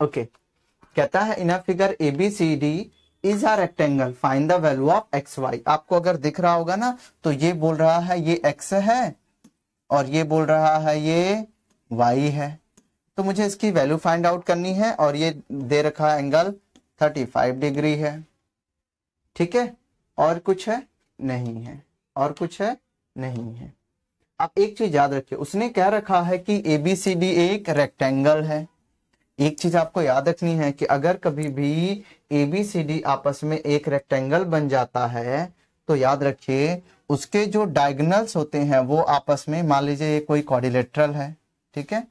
Okay कहता है in a figure ABCD is a rectangle find the value of XY। आपको अगर दिख रहा होगा ना तो ये बोल रहा है ये X है और ये बोल रहा है ये Y है, तो मुझे इसकी वैल्यू फाइंड आउट करनी है और ये दे रखा है एंगल 35 डिग्री है। ठीक है, और कुछ है नहीं है, और कुछ है नहीं है। आप एक चीज याद रखिए, उसने क्या रखा है कि ABCD एक रेक्टेंगल है। एक चीज आपको याद रखनी है कि अगर कभी भी ABCD आपस में एक रेक्टेंगल बन जाता है तो याद रखिए उसके जो डायगोनल्स होते हैं वो आपस में, मान लीजिए ये कोई क्वाड्रिलेटरल है, ठीक है,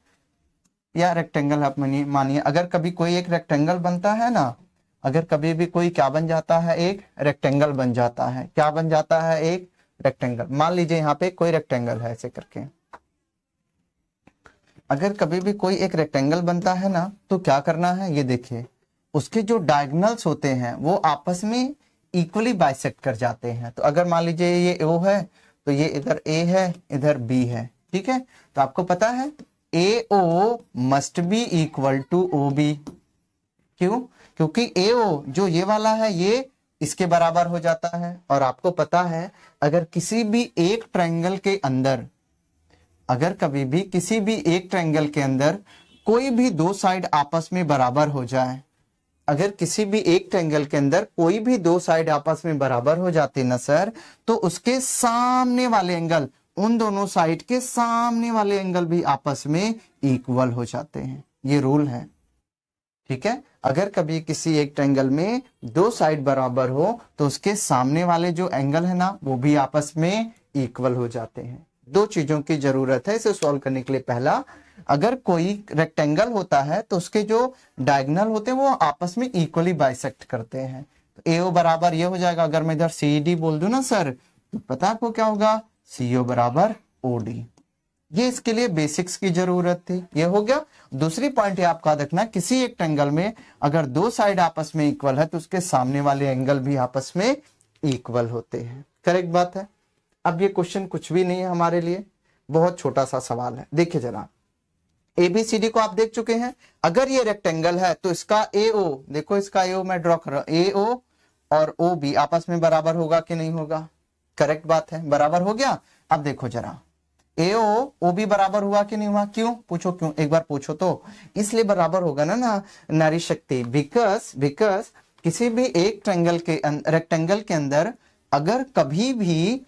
या रेक्टेंगल आप मानिए अगर कभी कोई एक रेक्टेंगल बनता है ना, अगर कभी भी कोई क्या बन जाता है, एक रेक्टेंगल बन जाता है। क्या बन जाता है? एक रेक्टेंगल। मान लीजिए यहाँ पे कोई रेक्टेंगल है ऐसे करके, अगर कभी भी कोई एक रेक्टेंगल बनता है ना तो क्या करना है, ये देखिए उसके जो डायगोनल्स होते हैं वो आपस में इक्वली बाइसेक्ट कर जाते हैं। तो अगर मान लीजिए ये O है तो ये इधर A है, इधर B है, ठीक है। तो आपको पता है AO must be equal to OB। क्यों? क्योंकि AO जो ये वाला है ये इसके बराबर हो जाता है। और आपको पता है अगर किसी भी एक ट्रायंगल के अंदर, अगर कभी भी किसी भी एक ट्रायंगल के अंदर कोई भी दो साइड आपस में बराबर हो जाए, अगर किसी भी एक ट्रायंगल के अंदर कोई भी दो साइड आपस में बराबर हो जाते ना सर, तो उसके सामने वाले एंगल, उन दोनों साइड के सामने वाले एंगल भी आपस में इक्वल हो जाते हैं। ये रूल है, ठीक है। अगर कभी किसी एक ट्रायंगल में दो साइड बराबर हो तो उसके सामने वाले जो एंगल है ना वो भी आपस में इक्वल हो जाते हैं। दो चीजों की जरूरत है इसे सॉल्व करने के लिए। पहला, अगर कोई रेक्टेंगल होता है तो उसके जो डायगोनल होते हैं वो आपस में इक्वली बाइसेक्ट करते हैं। तो AO बराबर ये हो जाएगा, अगर मैं इधर CD बोल दूं ना सर तो पता आपको क्या होगा, CO बराबर OD। ये इसके लिए बेसिक्स की जरूरत थी, ये हो गया। दूसरी पॉइंट ये आपका रखना, किसी एक ट्रायंगल में अगर दो साइड आपस में इक्वल है तो उसके सामने वाले एंगल भी आपस में इक्वल होते हैं। करेक्ट बात है। अब ये क्वेश्चन कुछ भी नहीं है हमारे लिए, बहुत छोटा सा सवाल है। देखिए जरा, ABCD को आप देख चुके हैं। अगर ये रेक्टेंगल है तो इसका AO, देखो इसका AO मैं ड्रॉ कर रहा हूं, AO और OB आपस में बराबर होगा कि नहीं होगा? करेक्ट बात है, बराबर हो गया। अब देखो जरा, AO OB बराबर हुआ कि नहीं हुआ? क्यों? पूछो क्यों, एक बार पूछो तो। इसलिए बराबर होगा ना नारी शक्ति, बिकॉज किसी भी एक ट्रायंगल के रेक्टेंगल के अंदर अगर कभी भी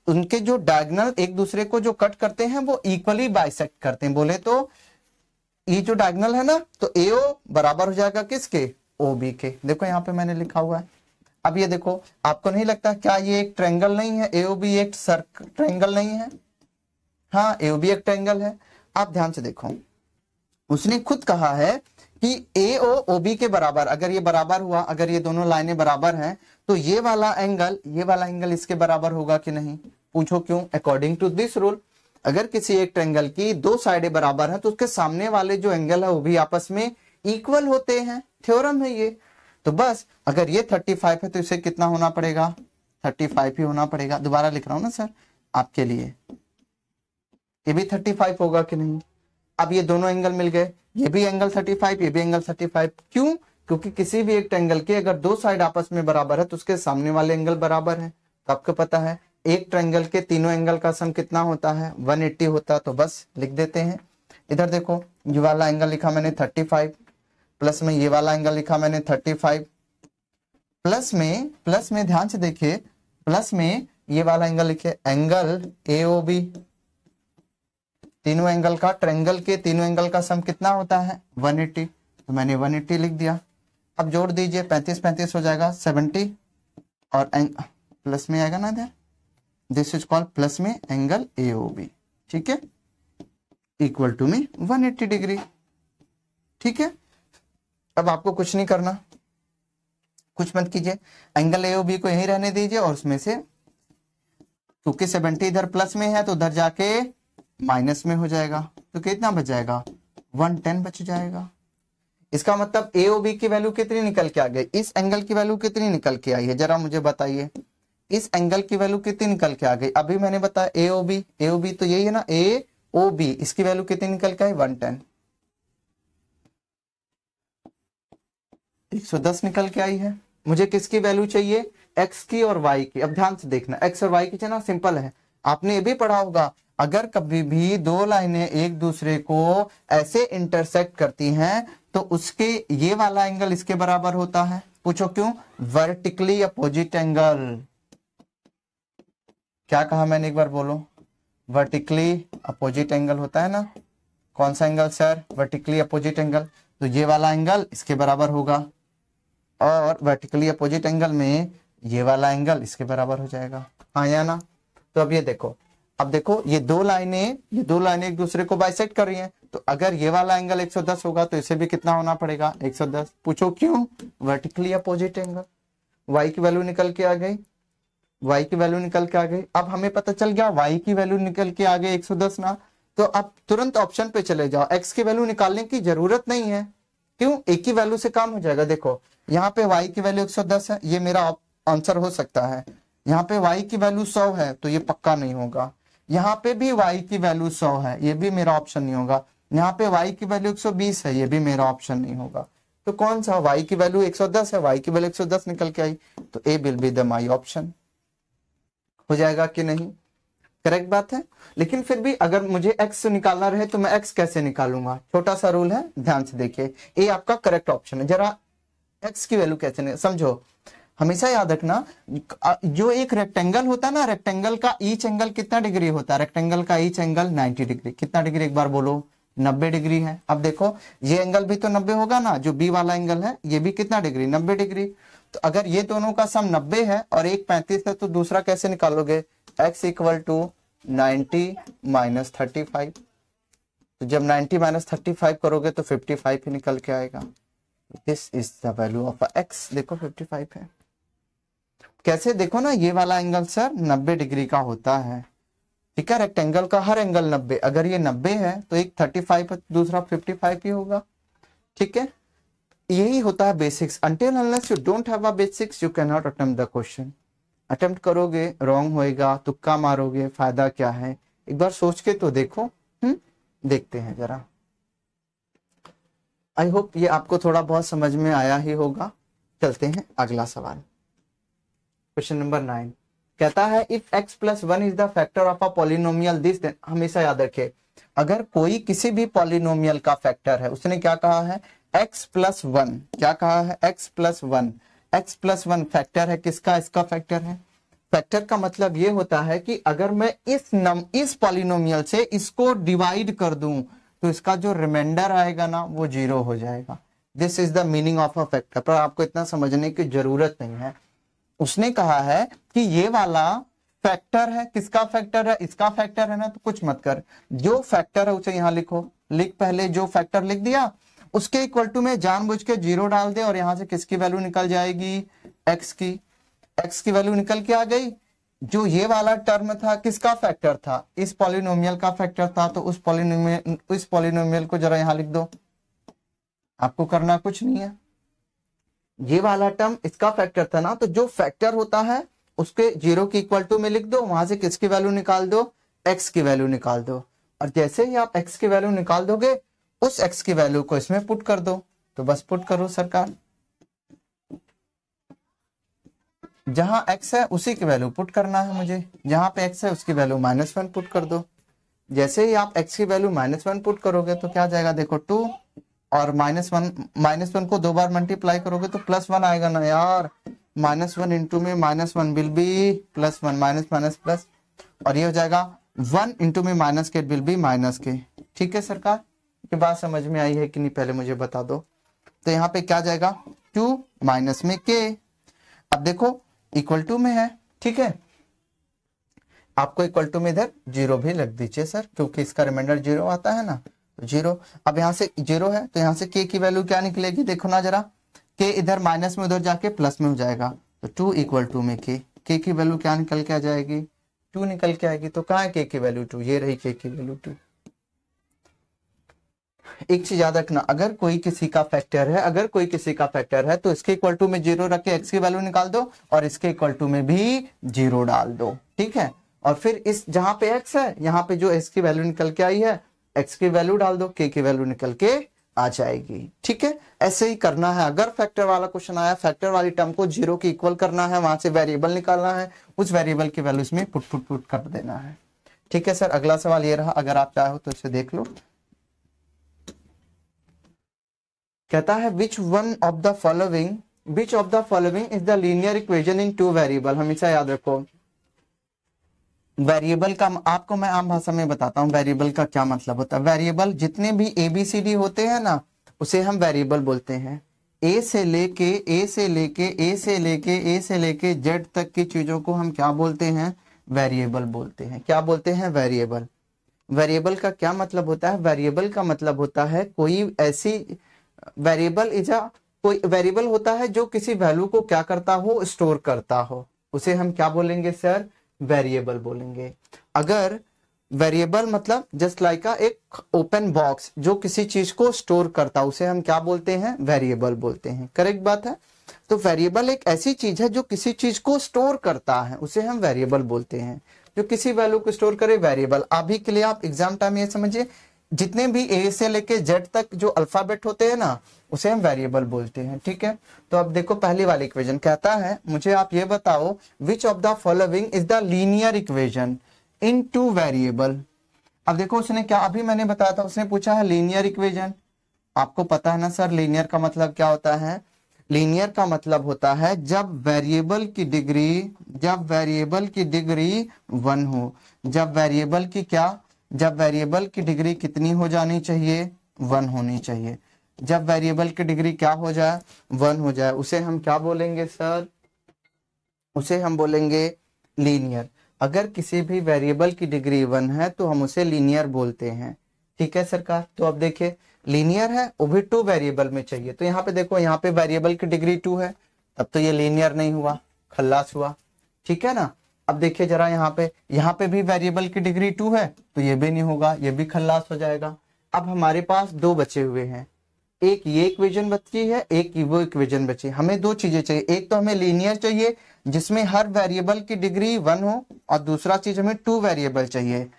उनके जो डायगोनल एक दूसरे को जो कट करते हैं वो इक्वली बाइसेक्ट करते हैं, बोले तो ये जो डायगोनल है ना तो AO बराबर हो जाएगा किसके? OB के। देखो यहाँ पे मैंने लिखा हुआ है। अब ये देखो, आपको नहीं लगता क्या ये एक ट्रायंगल नहीं है? AOB एक ट्रायंगल नहीं है? हाँ, AOB एक ट्रायंगल है। आप ध्यान से देखो, उसने खुद कहा है कि AO OB के बराबर, अगर ये बराबर हुआ, अगर ये दोनों लाइनें बराबर हैं तो ये वाला एंगल इसके बराबर होगा कि नहीं? पूछो क्यों? अकॉर्डिंग टू दिस रूल, अगर किसी एक ट्रायंगल की दो साइडें बराबर हैं तो उसके सामने वाले जो एंगल है वो भी आपस में इक्वल होते हैं। थ्योरम है ये। तो बस अगर ये 35 है तो इसे कितना होना पड़ेगा? 35 ही होना पड़ेगा। दोबारा लिख रहा हूं ना सर आपके लिए, ये भी 35 होगा कि नहीं? अब ये दोनों एंगल मिल गए, ये भी एंगल 35, ये भी एंगल 35। क्यों? क्योंकि किसी भी एक ट्रायंगल के अगर दो साइड आपस में बराबर है तो उसके सामने वाले एंगल बराबर है। तो आपको पता है एक ट्रायंगल के तीनों एंगल का सम कितना होता है? 180 होता है। तो बस लिख देते हैं। इधर देखो, ये वाला एंगल लिखा मैंने 35, प्लस में ये वाला एंगल लिखा मैंने 35, प्लस में ध्यान से देखिए, प्लस में ये वाला एंगल लिखे एंगल AOB। तीनों एंगल का, ट्रायंगल के तीनों एंगल का सम कितना होता है? 180। तो मैंने 180 लिख दिया। अब जोड़ दीजिए, 35 हो जाएगा 70, और प्लस में आएगा ना इधर, दिस इज कॉल्ड प्लस में एंगल AOB। ठीक है, इक्वल टू में 180 डिग्री। ठीक है, अब आपको कुछ नहीं करना, कुछ मत कीजिए, एंगल AOB को यहीं रहने दीजिए और उसमें से, क्योंकि 70 इधर प्लस में है तो उधर जाके माइनस में हो जाएगा, तो कितना बच जाएगा? 110 बच जाएगा। इसका मतलब AOB की वैल्यू कितनी निकल के आ गई? इस एंगल की वैल्यू कितनी निकल के आई है? जरा मुझे बताइए, इस एंगल की वैल्यू कितनी निकल के आ गई? अभी मैंने बताया AOB तो यही है ना, AOB, इसकी वैल्यू कितनी निकल के आई? 110। 110 निकल के आई है। मुझे किसकी वैल्यू चाहिए, x की और y की। अब ध्यान से देखना, x और y की चना सिंपल है, आपने ये भी पढ़ा होगा, अगर कभी भी दो लाइनें एक दूसरे को ऐसे इंटरसेक्ट करती हैं तो उसके ये वाला एंगल इसके बराबर होता है। पूछो क्यों, वर्टिकली अपोजिट एंगल। क्या कहा मैंने, एक बार बोलो, वर्टिकली अपोजिट एंगल होता है ना। कौन सा angle sir, vertically opposite angle. तो ये वाला एंगल इसके बराबर होगा और वर्टिकली अपोजिट एंगल में ये वाला एंगल इसके बराबर हो जाएगा, हाँ या ना। तो अब ये देखो, अब देखो ये दो लाइनें एक दूसरे को बाइसेक्ट कर रही हैं, तो अगर ये वाला एंगल 110 होगा तो इसे भी कितना होना पड़ेगा, 110। पूछो क्यों, वर्टिकली अपोजिट एंगल। y की वैल्यू निकल के आ गई, y की वैल्यू निकल के आ गई। अब हमें पता चल गया y की वैल्यू निकल के आ गई 110 ना, तो अब तुरंत ऑप्शन पे चले जाओ, x की वैल्यू निकालने की जरूरत नहीं है। क्यों, एक की वैल्यू से काम हो जाएगा। देखो यहाँ पे y की वैल्यू 110 है, ये मेरा आंसर हो सकता है। यहाँ पे y की वैल्यू 100 है तो ये पक्का नहीं होगा। यहाँ पे भी y की वैल्यू 100 है, ये भी मेरा ऑप्शन नहीं होगा। यहाँ पे y की वैल्यू 120 है, ये भी मेरा ऑप्शन नहीं होगा। तो कौन सा, y की वैल्यू 110 है, y की वैल्यू 110 निकल के आई, तो A will be the my option. हो जाएगा कि नहीं, करेक्ट बात है। लेकिन फिर भी अगर मुझे x निकालना रहे तो मैं x कैसे निकालूंगा, छोटा सा रूल है, ध्यान से देखिए, ए आपका करेक्ट ऑप्शन है। जरा x की वैल्यू कैसे समझो, हमेशा याद रखना, जो एक रेक्टेंगल होता है ना, रेक्टेंगल का ईच एंगल कितना डिग्री होता है, रेक्टेंगल का ईच एंगल 90 डिग्री। कितना डिग्री, एक बार बोलो, 90 डिग्री है। अब देखो ये एंगल भी तो 90 होगा ना, जो बी वाला एंगल है, ये भी कितना डिग्री, 90 डिग्री। तो अगर ये दोनों का सम 90 है और एक 35 है तो दूसरा कैसे निकालोगे, x इक्वल टू 90 माइनस 35। तो जब 90 माइनस 35 करोगे तो 55 ही निकल के आएगा। This is the value of x। देखो 55 है। कैसे, देखो ना, ये वाला एंगल सर 90 डिग्री का होता है, ठीक है। रेक्टेंगल का हर एंगल 90, अगर ये 90 है तो एक 35 है, दूसरा 55 ही होगा, ठीक है। यही होता है basics. until unless you don't have a basics you cannot attempt the question। Attempt करोगे रॉन्ग होएगा, तुक्का मारोगे, फायदा क्या है, एक बार सोच के तो देखो। देखते हैं जरा, आई होप ये आपको थोड़ा बहुत समझ में आया ही होगा। चलते हैं अगला सवाल, क्वेश्चन नंबर 9 कहता है if x plus 1 is the factor of a polynomial this, then हमेशा याद रखे, अगर कोई किसी भी पॉलिनोमियल का फैक्टर है, उसने क्या कहा है, x प्लस 1, क्या कहा है, x plus 1, x plus 1 factor है किसका, इसका फैक्टर है। फैक्टर का मतलब ये होता है कि अगर मैं इस पॉलिनोमियल से इसको डिवाइड कर दूं तो इसका जो रिमाइंडर आएगा ना वो 0 हो जाएगा। This is the meaning of a factor. पर आपको इतना समझने की जरूरत नहीं है। उसने कहा है कि ये वाला फैक्टर है, किसका फैक्टर है, इसका फैक्टर है ना, तो कुछ मत कर, जो फैक्टर है उसे यहां लिखो, लिख पहले, जो फैक्टर लिख दिया उसके इक्वल टू में जानबूझ के 0 डाल दे और यहां से किसकी वैल्यू निकल जाएगी, x की वैल्यू निकल के आ गई। जो ये वाला टर्म था किसका फैक्टर था, इस पॉलिनोमियल का फैक्टर था, तो उस पॉलिनोमियल को जरा यहां लिख दो, आपको करना कुछ नहीं है। ये वाला टर्म इसका फैक्टर था ना, तो जो फैक्टर होता है उसके 0 की इक्वल टू में लिख दो, वहां से किसकी वैल्यू निकाल दो, x की वैल्यू निकाल दो। और जैसे ही आप x की वैल्यू निकाल दोगे उस x की वैल्यू को इसमें पुट कर दो। तो बस पुट करो सरकार, जहां x है उसी की वैल्यू पुट करना है मुझे, जहां पे x है उसकी वैल्यू -1 पुट कर दो। जैसे ही आप x की वैल्यू -1 पुट करोगे तो क्या जाएगा, देखो 2 और -1 को 2 बार मल्टीप्लाई करोगे तो +1 आएगा ना यार, -1 इंटू में -1 will be +1, minus minus plus, और ये हो जाएगा 1 इंटू में माइनस के विल बी -k। ठीक है सरकार, ये बात समझ में आई है कि नहीं, पहले मुझे बता दो। तो यहाँ पे क्या जाएगा, 2 माइनस में k। अब देखो इक्वल टू में है, ठीक है, आपको इक्वल टू में इधर 0 भी लग दीजिए सर, क्योंकि इसका रिमाइंडर 0 आता है ना, तो 0। अब यहाँ से 0 है तो यहाँ से k की वैल्यू क्या निकलेगी, देखो ना जरा, k इधर माइनस में उधर जाके प्लस में हो जाएगा, तो 2 इक्वल टू में k की वैल्यू क्या निकल के आ जाएगी, 2 निकल के आएगी। तो कहाँ है k की वैल्यू 2, ये रही k की वैल्यू 2। एक चीज याद रखना, अगर कोई किसी का फैक्टर है तो इसके इक्वल टू में 0 रख के x की वैल्यू निकाल दो और इसके इक्वल टू में भी 0 डाल दो, ठीक है। और फिर इस जहां पे x है, यहाँ पे जो x की वैल्यू निकल के आई है, x की वैल्यू डाल दो, k की वैल्यू निकल के आ जाएगी। ठीक है, ऐसे ही करना है। अगर फैक्टर वाला क्वेश्चन आया, फैक्टर वाली टर्म को 0 के इक्वल करना है, वहां से वेरिएबल निकालना है, उस वेरिएबल की वैल्यू इसमें पुट कर देना है। ठीक है सर, अगला सवाल ये रहा, अगर आप चाहो तो इसे देख लो। कहता है which of the following is the linear equation in 2 variable. हमेशा याद रखो, वेरिएबल का आपको मैं आम भाषा में बताता हूँ वेरिएबल का क्या मतलब होता है। वेरिएबल जितने भी ABCD होते हैं ना, उसे हम वेरिएबल बोलते हैं। ए से लेके जेड तक की चीजों को हम क्या बोलते हैं? वेरिएबल बोलते हैं। क्या बोलते हैं? वेरिएबल। वेरिएबल का क्या मतलब होता है? वेरिएबल का मतलब होता है कोई ऐसी कोई वेरिएबल होता है जो किसी वैल्यू को क्या करता हो? स्टोर करता हो। उसे हम क्या बोलेंगे सर? वेरिएबल बोलेंगे। अगर वेरिएबल मतलब जस्ट लाइक एक ओपन बॉक्स जो किसी चीज को स्टोर करता, उसे हम क्या बोलते हैं? वेरिएबल बोलते हैं। करेक्ट बात है। तो वेरिएबल एक ऐसी चीज है जो किसी चीज को स्टोर करता है, उसे हम वेरिएबल बोलते हैं। जो किसी वैल्यू को स्टोर करे, वेरिएबल। अभी के लिए आप एग्जाम टाइम ये समझिए, जितने भी ए से लेके जेड तक जो अल्फाबेट होते हैं ना, उसे हम वेरिएबल बोलते हैं। ठीक है, तो अब देखो पहली वाली इक्वेशन कहता है मुझे आप ये बताओ which of the following is the linear equation in 2 variable. अब देखो उसने क्या, अभी मैंने बताया था, उसने पूछा है लीनियर इक्वेशन। आपको पता है ना सर लीनियर का मतलब क्या होता है? लीनियर का मतलब होता है जब वेरिएबल की डिग्री 1 हो। जब वेरिएबल की डिग्री कितनी हो जानी चाहिए? 1 होनी चाहिए। जब वेरिएबल की डिग्री क्या हो जाए? 1 हो जाए, उसे हम क्या बोलेंगे सर? उसे हम बोलेंगे लीनियर। अगर किसी भी वेरिएबल की डिग्री 1 है तो हम उसे लीनियर बोलते हैं। ठीक है सरकार, तो अब देखिए लीनियर है, वो भी 2 वेरिएबल में चाहिए। तो यहाँ पे देखो, यहाँ पे वेरिएबल की डिग्री 2 है, तब तो ये लीनियर नहीं हुआ, खल्लास हुआ। ठीक है ना। अब देखिए जरा यहाँ पे भी वेरिएबल की डिग्री 2 है, तो ये भी नहीं होगा, ये भी खल्लास हो जाएगा। अब हमारे पास 2 बचे हुए हैं, एक ये इक्वेशन बची है, एक वो इक्वेशन बची। हमें 2 चीजें चाहिए, एक तो हमें लीनियर चाहिए जिसमें हर वेरिएबल की डिग्री 1 हो, और दूसरा चीज हमें 2 वेरिएबल चाहिए।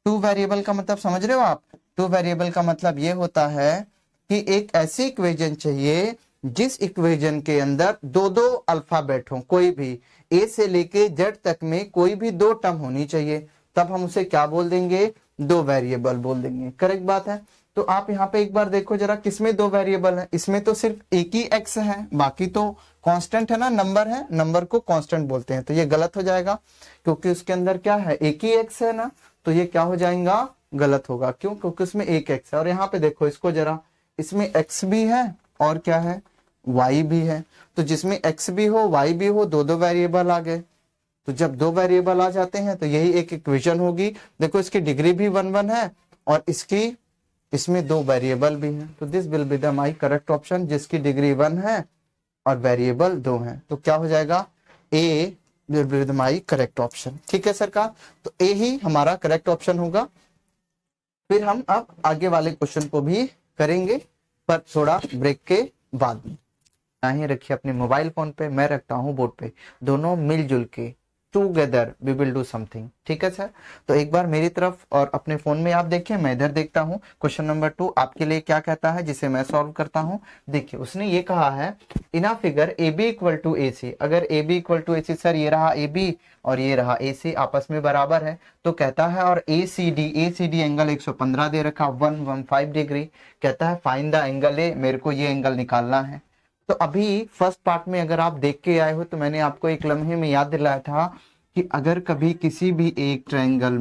2 वेरिएबल का मतलब समझ रहे हो आप? 2 वेरिएबल का मतलब ये होता है कि एक ऐसी इक्वेशन चाहिए जिस इक्वेशन के अंदर 2 अल्फाबेट हो, कोई भी ए से लेके जेड तक में कोई भी 2 टर्म होनी चाहिए, तब हम उसे क्या बोल देंगे? 2 वेरिएबल बोल देंगे। करेक्ट बात है। तो आप यहाँ पे एक बार देखो जरा, किसमें 2 वेरिएबल है? इसमें तो सिर्फ एक ही एक्स है, बाकी तो कांस्टेंट है ना, नंबर है, नंबर को कांस्टेंट बोलते हैं। तो ये गलत हो जाएगा क्योंकि उसके अंदर क्या है? एक ही एक्स है ना, तो ये क्या हो जाएगा? गलत होगा। क्यों? क्योंकि उसमें एक एक्स है। और यहाँ पे देखो इसको जरा, इसमें एक्स भी है और क्या है? वाई भी है। तो जिसमें एक्स भी हो वाई भी हो, 2 वेरिएबल आ गए। तो जब 2 वेरिएबल आ जाते हैं तो यही एक इक्वेशन होगी। देखो इसकी डिग्री भी 1 है और इसमें 2 वेरिएबल भी हैं। तो this will be the my correct option, जिसकी डिग्री 1 है और वेरिएबल 2 हैं। तो क्या हो जाएगा? A will be the my correct option. ठीक है सरकार, तो ए ही हमारा करेक्ट ऑप्शन होगा। फिर हम अब आगे वाले क्वेश्चन को भी करेंगे, पर थोड़ा ब्रेक के बाद में। ही रखिए अपने मोबाइल फोन पे, मैं रखता हूँ बोर्ड पे, दोनों मिलजुल के together we will do something. ठीक है सर, तो एक बार मेरी तरफ और अपने फोन में आप देखिए, मैं इधर देखता हूँ। क्वेश्चन नंबर 2 आपके लिए क्या कहता है, जिसे मैं सॉल्व करता हूँ। देखिए उसने ये कहा है in a figure A B equal to A C. अगर A B equal to A C, sir ये रहा ए बी और ये रहा ए सी, आपस में बराबर है, तो कहता है और ए सी डी एंगल 115 दे रखा, 115 डिग्री। कहता है फाइंड द एंगल ए, मेरे को ये एंगल निकालना है। तो अभी फर्स्ट पार्ट में अगर आप देख के आए हो तो मैंने आपको एक लम्हे में याद दिलाया था कि अगर कभी किसी भी एक ट्रायंगल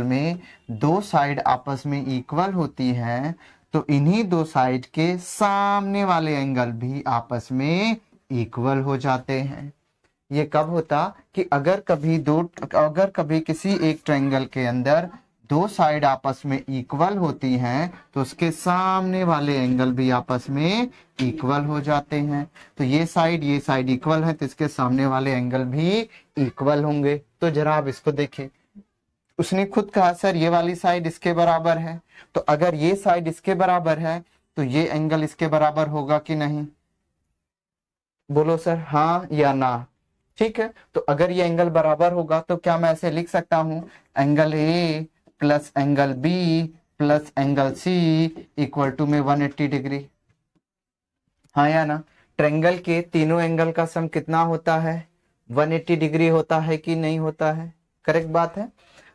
में 2 साइड आपस में इक्वल होती हैं, तो इन्हीं 2 साइड के सामने वाले एंगल भी आपस में इक्वल हो जाते हैं। ये कब होता कि अगर कभी किसी एक ट्रायंगल के अंदर 2 साइड आपस में इक्वल होती हैं, तो उसके सामने वाले एंगल भी आपस में इक्वल हो जाते हैं। तो ये साइड इक्वल है, तो इसके सामने वाले एंगल भी इक्वल होंगे। तो जरा आप इसको देखिए, उसने खुद कहा सर ये वाली साइड इसके बराबर है, तो अगर ये साइड इसके बराबर है तो ये एंगल इसके बराबर होगा कि नहीं? बोलो सर हाँ या ना। ठीक है, तो अगर ये एंगल बराबर होगा तो क्या मैं ऐसे लिख सकता हूं, angle A plus angle B plus angle C equal to में 180 डिग्री। हाँ या ना? ट्रायंगल के तीनों एंगल का सम कितना होता है, 180 डिग्री होता है कि नहीं होता है? करेक्ट बात है।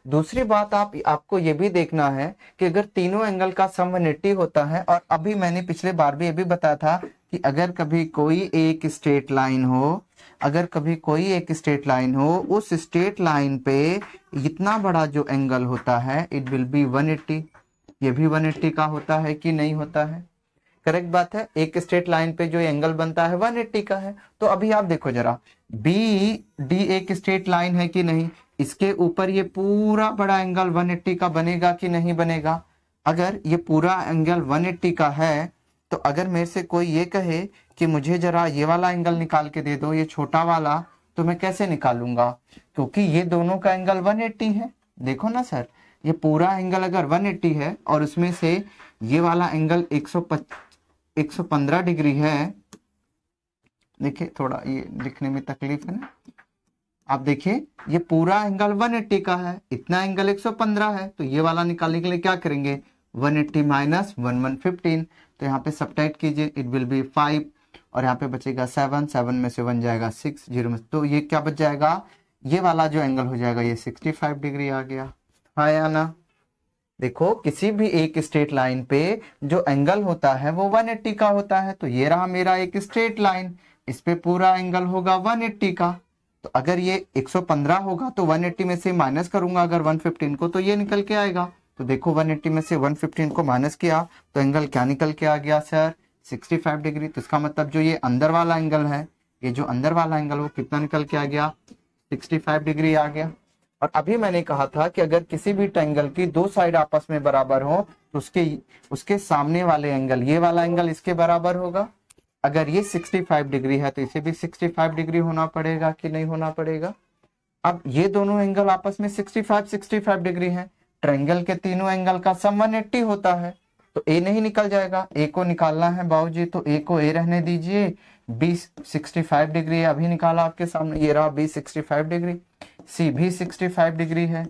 दूसरी बात आपको ये भी देखना है कि अगर तीनों एंगल का सम 180 होता है, और अभी मैंने पिछले बार भी ये भी बताया था कि अगर कभी कोई एक स्ट्रेट लाइन हो, अगर कभी कोई एक स्ट्रेट लाइन हो, उस स्ट्रेट लाइन पे इतना बड़ा जो एंगल होता है इट विल बी 180। ये भी 180 का होता है कि नहीं होता है? करेक्ट बात है। एक स्ट्रेट लाइन पे जो एंगल बनता है 180 का है। तो अभी आप देखो जरा, बी डी एक स्ट्रेट लाइन है कि नहीं, इसके ऊपर ये पूरा बड़ा एंगल 180 का बनेगा कि नहीं बनेगा? अगर ये पूरा एंगल 180 का है तो अगर मेरे से कोई ये कहे कि मुझे जरा ये वाला एंगल निकाल के दे दो, ये छोटा वाला, तो मैं कैसे निकालूंगा? क्योंकि ये दोनों का एंगल 180 है। देखो ना सर, ये पूरा एंगल अगर 180 है और उसमें से ये वाला एंगल 115 डिग्री है, देखिए थोड़ा ये लिखने में तकलीफ है ना, आप देखिए ये पूरा एंगल 180 का है, इतना एंगल 115 है, तो ये वाला निकालने के लिए क्या करेंगे, 180 माइनस 115, तो यहाँ पे सब्ट्रैक्ट कीजिए, इट विल बी 5 और यहाँ पे बचेगा 7, 7 में से 1 जाएगा 6, 0 में, तो ये क्या बच जाएगा, ये वाला जो एंगल हो जाएगा ये 65 डिग्री आ गया। हाँ या ना? देखो किसी भी एक स्ट्रेट लाइन पे जो एंगल होता है वो 180 का होता है, तो ये रहा मेरा एक स्ट्रेट लाइन, इस पे पूरा एंगल होगा 180 का। तो अगर ये 115 होगा तो 180 में से माइनस करूंगा अगर 115 को, तो ये निकल के आएगा। तो देखो 180 में से 115 को माइनस किया तो एंगल क्या निकल के आ गया सर, 65 डिग्री। तो इसका मतलब जो ये अंदर वाला एंगल है, ये जो अंदर वाला एंगल वो कितना निकल के आ गया, 65 डिग्री आ गया। और अभी मैंने कहा था कि अगर किसी भी ट्रायंगल की दो साइड आपस में बराबर हो तो उसके सामने वाले एंगल, ये वाला एंगल इसके बराबर होगा। अगर ये 65 डिग्री है तो इसे भी 65 डिग्री होना पड़ेगा कि नहीं होना पड़ेगा? अब ये दोनों एंगल आपस में 65 डिग्री है, ट्रायंगल के तीनों एंगल का सम 180 होता है, तो ए नहीं निकल जाएगा, ए को निकालना है बाबूजी, तो ए को ए रहने दीजिए, बी 65 डिग्री अभी निकाला आपके सामने, ये रहा बी 65 डिग्री, सी भी 65 डिग्री है,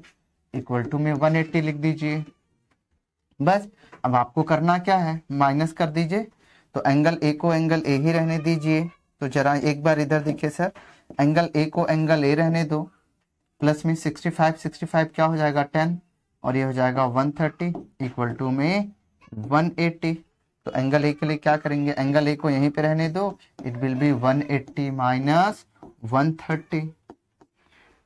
इक्वल टू में 180 लिख दीजिए। बस अब आपको करना क्या है, माइनस कर दीजिए, तो एंगल ए को एंगल ए ही रहने दीजिए। तो जरा एक बार इधर देखिए सर, एंगल ए को एंगल ए रहने दो, प्लस में 65 क्या हो जाएगा 10 और ये हो जाएगा 130 इक्वल टू में 180। तो एंगल ए के लिए क्या करेंगे, एंगल ए को यहीं पे रहने दो, इट विल बी 180 माइनस 130,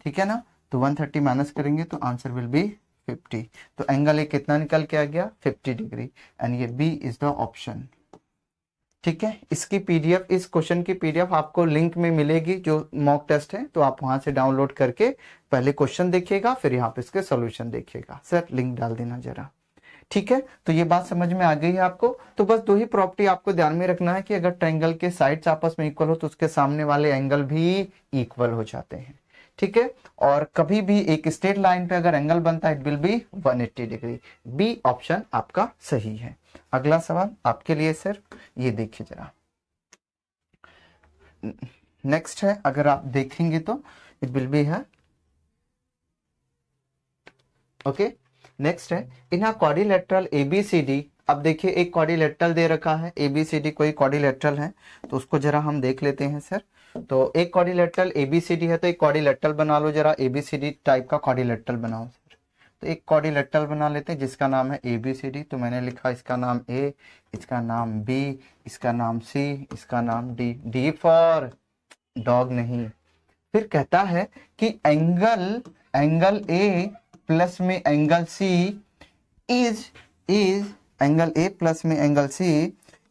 ठीक है ना? तो 130 माइनस करेंगे तो आंसर विल बी 50। तो एंगल ए कितना निकल के आ गया, 50 डिग्री, एंड ये बी इज द ऑप्शन। ठीक है, इसकी पीडीएफ, इस क्वेश्चन की पीडीएफ आपको लिंक में मिलेगी, जो मॉक टेस्ट है, तो आप वहां से डाउनलोड करके पहले क्वेश्चन देखिएगा, फिर यहाँ पे इसके सॉल्यूशन देखिएगा। सर लिंक डाल देना जरा। ठीक है, तो ये बात समझ में आ गई है आपको। तो बस दो ही प्रॉपर्टी आपको ध्यान में रखना है कि अगर ट्रायंगल के साइड्स आपस में इक्वल हो तो उसके सामने वाले एंगल भी इक्वल हो जाते हैं। ठीक है, और कभी भी एक स्ट्रेट लाइन पे अगर एंगल बनता है it will be 180 degree. B option आपका सही है। अगला सवाल आपके लिए सर, ये देखिए जरा, नेक्स्ट है, अगर आप देखेंगे तो इट विल बी है, ओके। नेक्स्ट है, इन अ क्वाड्रिलेटरल एबीसीडी। अब देखिए एक क्वाड्रिलेटरल दे रखा है, एबीसीडी कोई क्वाड्रिलेटरल है, तो उसको जरा हम देख लेते हैं सर। तो एक क्वाड्रिलेटरल एबीसीडी है, तो एक क्वाड्रिलेटरल बना लो जरा, एबीसीडी टाइप का क्वाड्रिलेटरल बनाओ सर। तो एक क्वाड्रिलेटरल बना लेते हैं जिसका नाम है एबीसीडी। तो मैंने लिखा इसका नाम ए, इसका नाम बी, इसका नाम सी, इसका नाम डी। डी फॉर डॉग नहीं। फिर कहता है कि एंगल ए प्लस में angle C is angle A plus में एंगल सी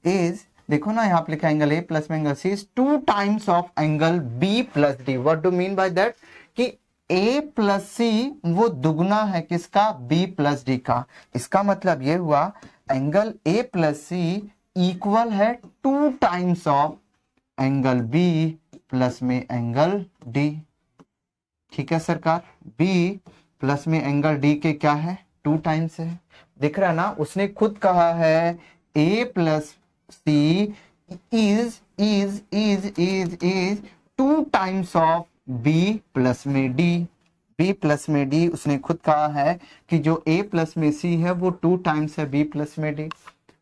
इज, देखो ना यहाँ पे लिखा एंगल ए प्लस में angle C is 2 times of angle B plus D. What do mean by that, कि ए प्लस सी वो दुगना है किसका, बी प्लस डी का। इसका मतलब ये हुआ angle A plus C equal है 2 times of angle B plus में एंगल डी। ठीक है सरकार, बी प्लस में एंगल डी के क्या है, 2 टाइम्स है। दिख रहा है ना, उसने खुद कहा है A plus C is 2 times of B plus में डी, बी प्लस में डी। उसने खुद कहा है कि जो ए प्लस में सी है वो 2 टाइम्स है बी प्लस में डी।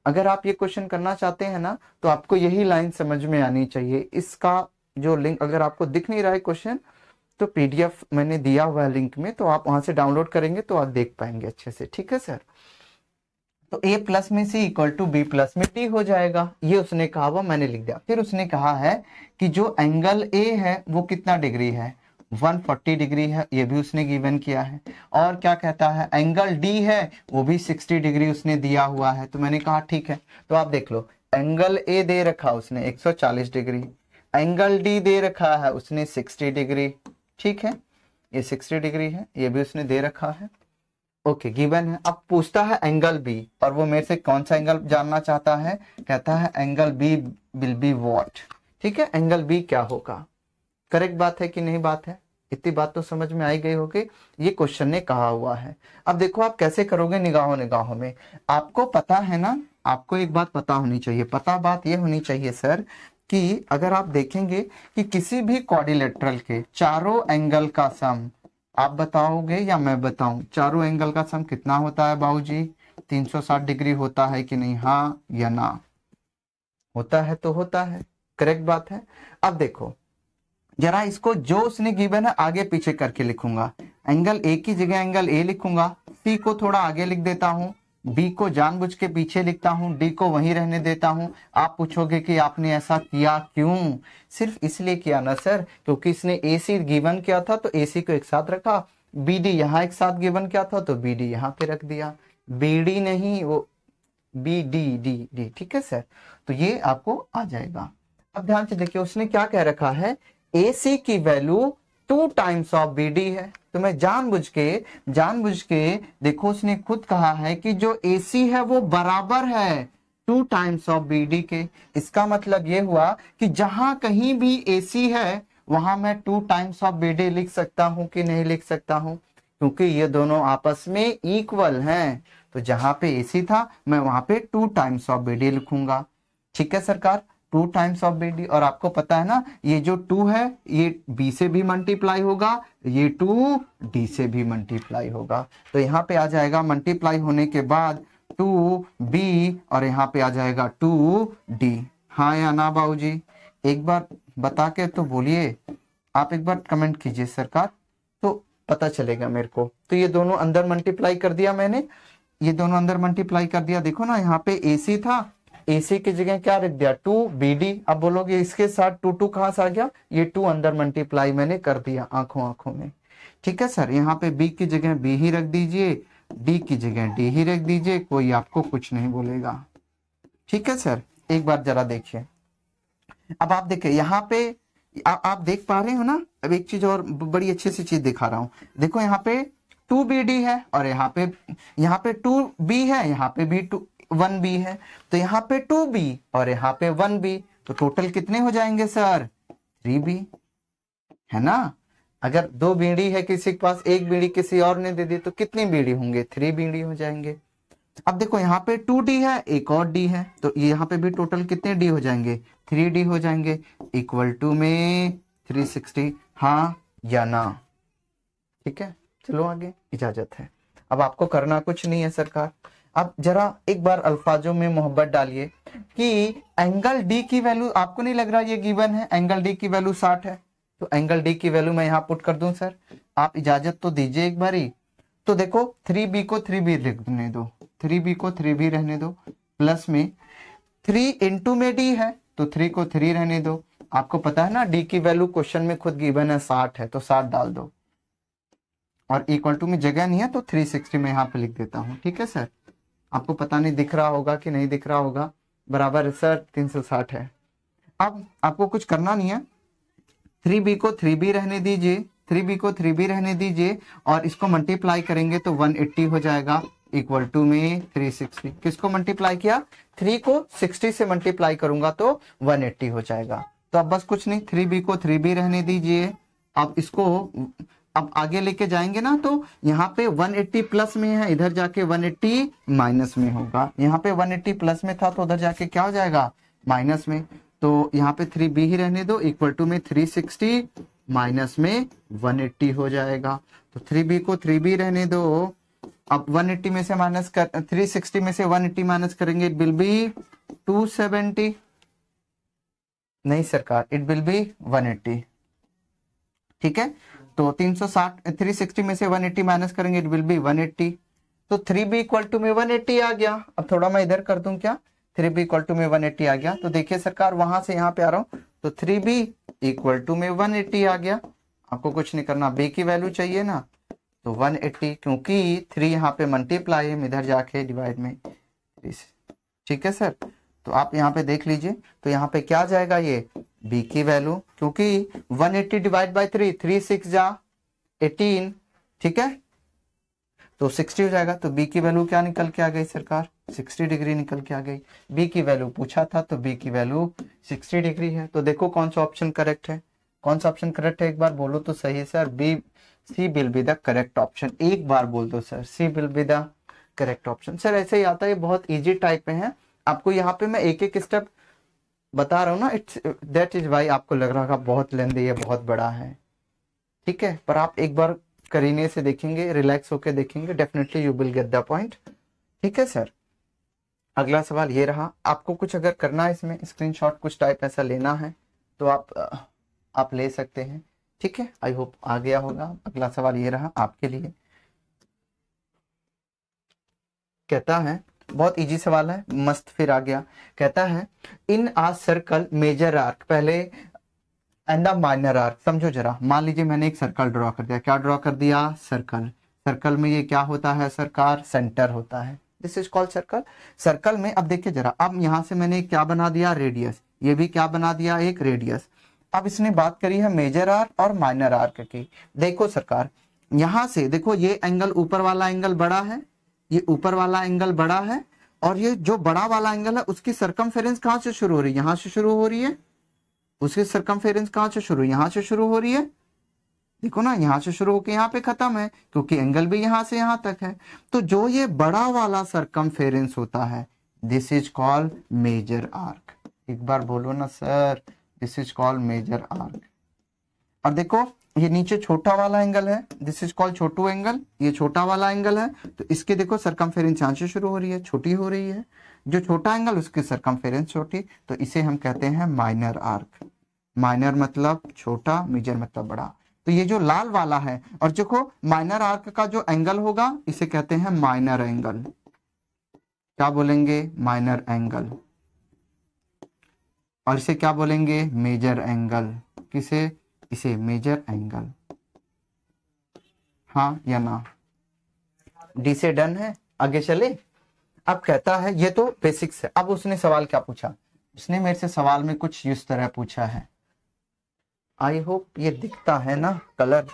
अगर आप ये क्वेश्चन करना चाहते हैं ना तो आपको यही लाइन समझ में आनी चाहिए। इसका जो लिंक अगर आपको दिख नहीं रहा है क्वेश्चन तो पीडीएफ मैंने दिया हुआ है लिंक में, तो आप वहां से डाउनलोड करेंगे तो आप देख पाएंगे अच्छे से। ठीक है सर, तो a प्लस में सी इक्वल टू बी प्लस में डी हो जाएगा, ये उसने कहा हुआ मैंने लिख दिया। फिर उसने कहा है कि जो एंगल a है वो कितना डिग्री है, 140 डिग्री है, ये भी उसने गिवन किया है। और क्या कहता है, एंगल d है वो भी 60 डिग्री उसने दिया हुआ है। तो मैंने कहा ठीक है, तो आप देख लो, एंगल a दे रखा उसने 140 डिग्री, एंगल d दे रखा है उसने 60 डिग्री। ठीक है, ये 60 डिग्री है, ये भी उसने दे रखा है। ओके, गिवन है। अब पूछता है एंगल बी, और वो मेरे से कौन सा एंगल जानना चाहता है, कहता है angle B will be what. ठीक है, एंगल बी क्या होगा। करेक्ट बात है कि नहीं बात है, इतनी बात तो समझ में आई गई होगी, ये क्वेश्चन ने कहा हुआ है। अब देखो आप कैसे करोगे, निगाहों निगाहों में। आपको पता है ना, आपको एक बात पता होनी चाहिए, पता बात ये होनी चाहिए सर कि अगर आप देखेंगे कि किसी भी क्वाड्रिलेटरल के चारों एंगल का सम, आप बताओगे या मैं बताऊं, चारों एंगल का सम कितना होता है बाबूजी, 360 डिग्री होता है कि नहीं, हाँ या ना। होता है तो होता है, करेक्ट बात है। अब देखो जरा इसको जो उसने गिवन है आगे पीछे करके लिखूंगा। एंगल ए की जगह एंगल ए लिखूंगा, सी को थोड़ा आगे लिख देता हूं, बी को जानबूझ के पीछे लिखता हूं, डी को वहीं रहने देता हूं। आप पूछोगे कि आपने ऐसा किया क्यों, सिर्फ इसलिए किया ना सर क्योंकि इसने ए सी गिवन किया था तो ए सी को एक साथ रखा, बी डी यहाँ एक साथ गिवन किया था तो बी डी यहाँ पे रख दिया, बी डी नहीं वो बी डी डी डी। ठीक है सर, तो ये आपको आ जाएगा। अब ध्यान से देखिए उसने क्या कह रखा है, ए सी की value 2 times of B D है। तो मैं जानबूझ के देखो उसने खुद कहा है कि जो AC है वो बराबर है 2 टाइम्स ऑफ BD के। इसका मतलब ये हुआ कि जहां कहीं भी AC है वहां मैं 2 टाइम्स ऑफ BD लिख सकता हूं कि नहीं लिख सकता हूं, क्योंकि ये दोनों आपस में इक्वल हैं। तो जहां पे AC था मैं वहां पे 2 टाइम्स ऑफ BD लिखूंगा। ठीक है सरकार, 2 टाइम्स ऑफ BD। और आपको पता है ना ये जो 2 है ये B से भी मल्टीप्लाई होगा, ये 2 D से भी मल्टीप्लाई होगा। तो यहाँ पे आ जाएगा मल्टीप्लाई होने के बाद 2B और यहाँ पे आ जाएगा 2D। हाँ या ना बाबूजी, एक बार बता के तो बोलिए, आप एक बार कमेंट कीजिए सरकार तो पता चलेगा मेरे को। तो ये दोनों अंदर मल्टीप्लाई कर दिया मैंने, ये दोनों अंदर मल्टीप्लाई कर दिया। देखो ना यहाँ पे AC था, AC की जगह क्या रख दिया 2BD। अब बोलोगे इसके साथ 2 कहां से आ गया, ये 2 अंदर मल्टीप्लाई मैंने कर दिया आंखों में। ठीक है सर, यहाँ पे B की जगह B ही रख दीजिए, D की जगह D ही रख दीजिए, कोई आपको कुछ नहीं बोलेगा। ठीक है सर, एक बार जरा देखिए। अब आप देखिए यहाँ पे आप देख पा रहे हो ना। अब एक चीज और बड़ी अच्छी सी चीज दिखा रहा हूं, देखो यहाँ पे 2BD है और यहाँ पे 2B है, यहाँ पे भी 1B है, तो यहाँ पे 2B और यहाँ पे 1B, तो टोटल कितने हो जाएंगे सर 3B, है ना। अगर 2 बीड़ी है किसी के पास, एक बीड़ी किसी और ने दे दी तो कितनी बीड़ी होंगे, 3 बीड़ी हो जाएंगे। अब देखो यहाँ पे 2D है, एक और D है, तो यहाँ पे भी टोटल कितने D हो जाएंगे, 3D हो जाएंगे, इक्वल टू में 360। हाँ या ना, ठीक है। चलो आगे, इजाजत है। अब आपको करना कुछ नहीं है सरकार। अब जरा एक बार अल्फाजों में मोहब्बत डालिए कि एंगल डी की वैल्यू, आपको नहीं लग रहा ये गिवन है, एंगल डी की वैल्यू 60 है, तो एंगल डी की वैल्यू मैं यहाँ पुट कर दूं सर, आप इजाजत तो दीजिए एक बारी। तो देखो 3B को 3B लिखने दो, 3B को 3B रहने दो, प्लस में 3 इंटू में D है तो 3 को 3 रहने दो। आपको पता है ना D की वैल्यू क्वेश्चन में खुद गिवन है 60 है, तो 60 डाल दो, और इक्वल टू में जगह नहीं है तो 360 में यहाँ पे लिख देता हूँ। ठीक है सर, आपको पता नहीं दिख रहा होगा कि नहीं दिख रहा होगा, बराबर है सर 360 है। अब आपको कुछ करना नहीं है, 3B को 3B रहने दीजिए, 3B को 3B रहने दीजिए, और इसको मल्टीप्लाई करेंगे तो 180 हो जाएगा, इक्वल टू में 360। किसको मल्टीप्लाई किया, 3 को 60 से मल्टीप्लाई करूंगा तो 180 हो जाएगा। तो अब बस कुछ नहीं, 3B को 3B रहने दीजिए। अब इसको अब आगे लेके जाएंगे ना, तो यहाँ पे 180 प्लस में है, इधर जाके 180 माइनस में होगा। यहाँ पे 180 प्लस में था तो उधर जाके क्या हो जाएगा, माइनस में। तो यहाँ पे 3B ही रहने दो, इक्वल टू में 360 माइनस में 180 हो जाएगा। तो 3b को 3b रहने दो। अब 180 में से माइनस कर 360 में से 180 माइनस करेंगे, इट विल बी 270। नहीं सरकार, इट विल बी 180। ठीक है, तो 360 360 में से 180 माइनस करेंगे, इट विल बी 180। तो 3b इक्वल टू में 180 आ गया। अब थोड़ा मैं इधर कर दूं क्या, 3b इक्वल टू में 180 आ गया। तो देखिए सरकार, वहां से यहाँ पे आ रहा हूं, तो 3b इक्वल टू में 180 आ गया। आपको कुछ नहीं करना, b की वैल्यू चाहिए ना, तो 180, क्योंकि 3 यहाँ पे मल्टीप्लाई है, इधर जाके डिवाइड में 3। ठीक है सर, तो आप यहाँ पे देख लीजिए, तो यहाँ पे क्या जाएगा, ये b की वैल्यू, क्योंकि 180 डिवाइड बाई 3, 3 6 जा 18, ठीक है, तो 60 हो जाएगा। तो b की वैल्यू क्या निकल के आ गई सरकार, 60 डिग्री निकल के आ गई। b की वैल्यू पूछा था, तो b की वैल्यू 60 डिग्री है। तो देखो कौन सा ऑप्शन करेक्ट है, कौन सा ऑप्शन करेक्ट है, एक बार बोलो तो सही है sir. C will be the correct option. एक बार बोल दो sir, C will be the correct option. Sir ऐसे ही आता है, बहुत इजी टाइप में है। आपको यहाँ पे मैं एक एक स्टेप बता रहा हूँ ना, इट्स दैट इज वाई आपको लग रहा है बहुत लेंदी है, बहुत बड़ा है। ठीक है, पर आप एक बार करीने से देखेंगे, रिलैक्स होकर देखेंगे, definitely you will get the point. ठीक है सर, अगला सवाल ये रहा। आपको कुछ अगर करना है इसमें, स्क्रीनशॉट कुछ टाइप ऐसा लेना है तो आप ले सकते हैं। ठीक है, आई होप आ गया होगा। अगला सवाल ये रहा आपके लिए, कहता है, बहुत इजी सवाल है, मस्त फिर आ गया। कहता है in a circle major arc, पहले एंड द माइनर आर्क। समझो जरा, मान लीजिए मैंने एक सर्कल ड्रॉ कर दिया। क्या ड्रॉ कर दिया, सर्कल। सर्कल में ये क्या होता है सरकार, सेंटर होता है, this is called circle. Circle में अब देखिए जरा, अब यहां से मैंने क्या बना दिया, रेडियस। ये भी क्या बना दिया, एक रेडियस। अब इसने बात करी है मेजर आर्क और माइनर आर्क की। देखो सरकार, यहां से देखो, ये एंगल ऊपर वाला एंगल बड़ा है, ये ऊपर वाला एंगल बड़ा है, और ये जो बड़ा वाला एंगल है उसकी सरकमफेरेंस कहां से शुरू हो रही है, यहां से शुरू हो रही है। उसकी सरकमफेरेंस कहां से शुरू, यहां से शुरू हो रही है। देखो ना, यहां से शुरू होकर यहां पे खत्म है, क्योंकि एंगल भी यहां से यहां तक है। तो जो ये बड़ा वाला सरकमफेरेंस होता है, this is called major arc. एक बार बोलो ना sir, this is called major arc. और देखो ये नीचे छोटा वाला एंगल है, दिस इज कॉल्ड छोटू एंगल। ये छोटा वाला एंगल है, तो इसके देखो सरकमफेरेंस यहां से शुरू हो रही है, छोटी हो रही है। जो छोटा एंगल उसकी सरकमफेरेंस छोटी, तो इसे हम कहते हैं माइनर आर्क। माइनर मतलब छोटा, मेजर मतलब बड़ा। तो ये जो लाल वाला है, और देखो माइनर आर्क का जो एंगल होगा इसे कहते हैं माइनर एंगल। क्या बोलेंगे, माइनर एंगल। और इसे क्या बोलेंगे, मेजर एंगल। किसे, इसे मेजर एंगल। हाँ या ना, डी से डन है, आगे चले। अब कहता है, ये तो बेसिक्स है। अब उसने सवाल क्या पूछा, उसने मेरे से सवाल में कुछ इस तरह पूछा है, आई होप ये दिखता है ना कलर।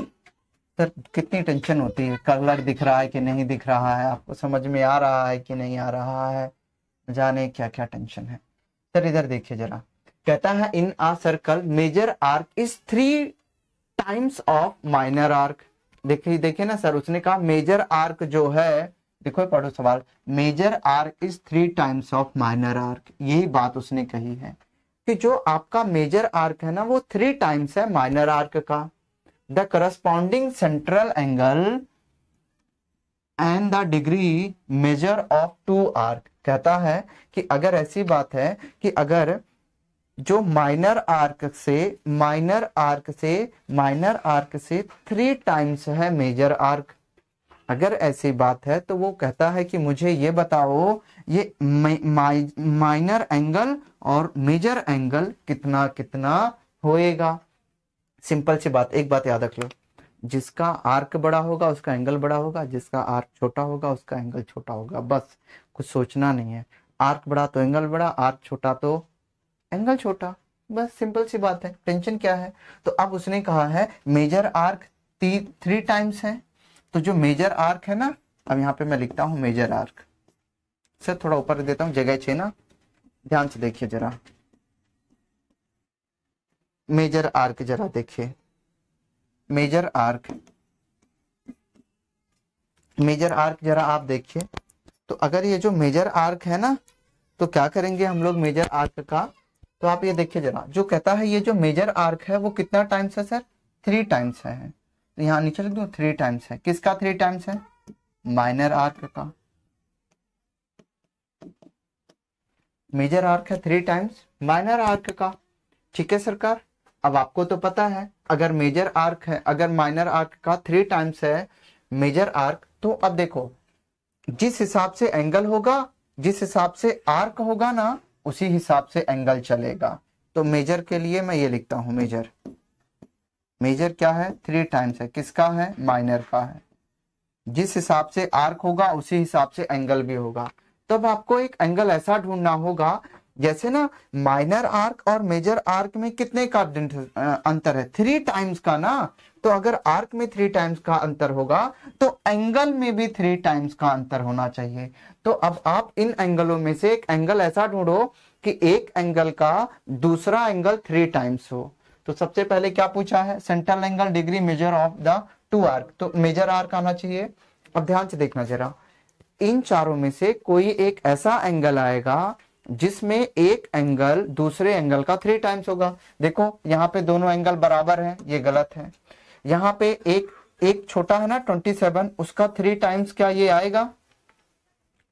सर कितनी टेंशन होती है, कलर दिख रहा है कि नहीं दिख रहा है, आपको समझ में आ रहा है कि नहीं आ रहा है, जाने क्या क्या टेंशन है। सर इधर देखिए जरा, कहता है in a circle major arc is 3 times of minor arc. देखिए देखिए ना सर, उसने कहा मेजर आर्क जो है, देखो पढ़ो सवाल, major arc is 3 times of minor arc. यही बात उसने कही है कि जो आपका मेजर आर्क है ना, वो 3 टाइम्स है माइनर आर्क का। The corresponding central angle and the degree measure of 2 arc. कहता है कि अगर ऐसी बात है कि अगर जो माइनर आर्क से 3 टाइम्स है मेजर आर्क, अगर ऐसी बात है तो वो कहता है कि मुझे ये बताओ, ये माइनर एंगल और मेजर एंगल कितना कितना होएगा। सिंपल सी बात, एक बात याद रख लो, जिसका आर्क बड़ा होगा उसका एंगल बड़ा होगा, जिसका आर्क छोटा होगा उसका एंगल छोटा होगा। बस कुछ सोचना नहीं है, आर्क बड़ा तो एंगल बड़ा, आर्क छोटा तो एंगल छोटा, बस सिंपल सी बात है, टेंशन क्या है। तो अब उसने कहा है मेजर आर्क 3 टाइम्स है, तो जो मेजर आर्क है ना, अब यहाँ पे मैं लिखता हूं मेजर आर्क। सर थोड़ा ऊपर देता हूं, जगह 6 ना, ध्यान से देखिए जरा, मेजर आर्क जरा देखिए, मेजर आर्क जरा आप देखिए। तो अगर ये जो मेजर आर्क है ना, तो क्या करेंगे हम लोग मेजर आर्क का, तो आप ये देखिए जरा, जो कहता है ये जो मेजर आर्क है वो कितना टाइम्स है सर, 3 टाइम्स है, तो यहाँ नीचे लिख दूं 3 टाइम्स है। किसका 3 टाइम्स है? माइनर आर्क का। मेजर आर्क है 3 टाइम्स माइनर आर्क का। ठीक है सरकार। अब आपको तो पता है अगर मेजर आर्क है, अगर माइनर आर्क का 3 टाइम्स है मेजर आर्क, तो अब देखो जिस हिसाब से एंगल होगा, जिस हिसाब से आर्क होगा ना, उसी हिसाब से एंगल चलेगा। तो मेजर के लिए मैं ये लिखता हूं, मेजर, मेजर क्या है? 3 टाइम्स है। किसका है? माइनर का है। जिस हिसाब से आर्क होगा उसी हिसाब से एंगल भी होगा। तब आपको एक एंगल ऐसा ढूंढना होगा, जैसे ना माइनर आर्क और मेजर आर्क में कितने का अंतर है? 3 टाइम्स का ना। तो अगर आर्क में 3 टाइम्स का अंतर होगा तो एंगल में भी 3 टाइम्स का अंतर होना चाहिए। तो अब आप इन एंगलों में से एक एंगल ऐसा ढूंढो कि एक एंगल का दूसरा एंगल 3 टाइम्स हो। तो सबसे पहले क्या पूछा है? Central angle degree measure of the 2 arc, तो मेजर आर्क आना चाहिए। अब ध्यान से देखना जरा, इन चारों में से कोई एक ऐसा एंगल आएगा जिसमें एक एंगल दूसरे एंगल का 3 टाइम्स होगा। देखो यहाँ पे दोनों एंगल बराबर हैं, ये गलत है। यहाँ पे एक छोटा है ना 27, उसका 3 टाइम्स क्या ये आएगा?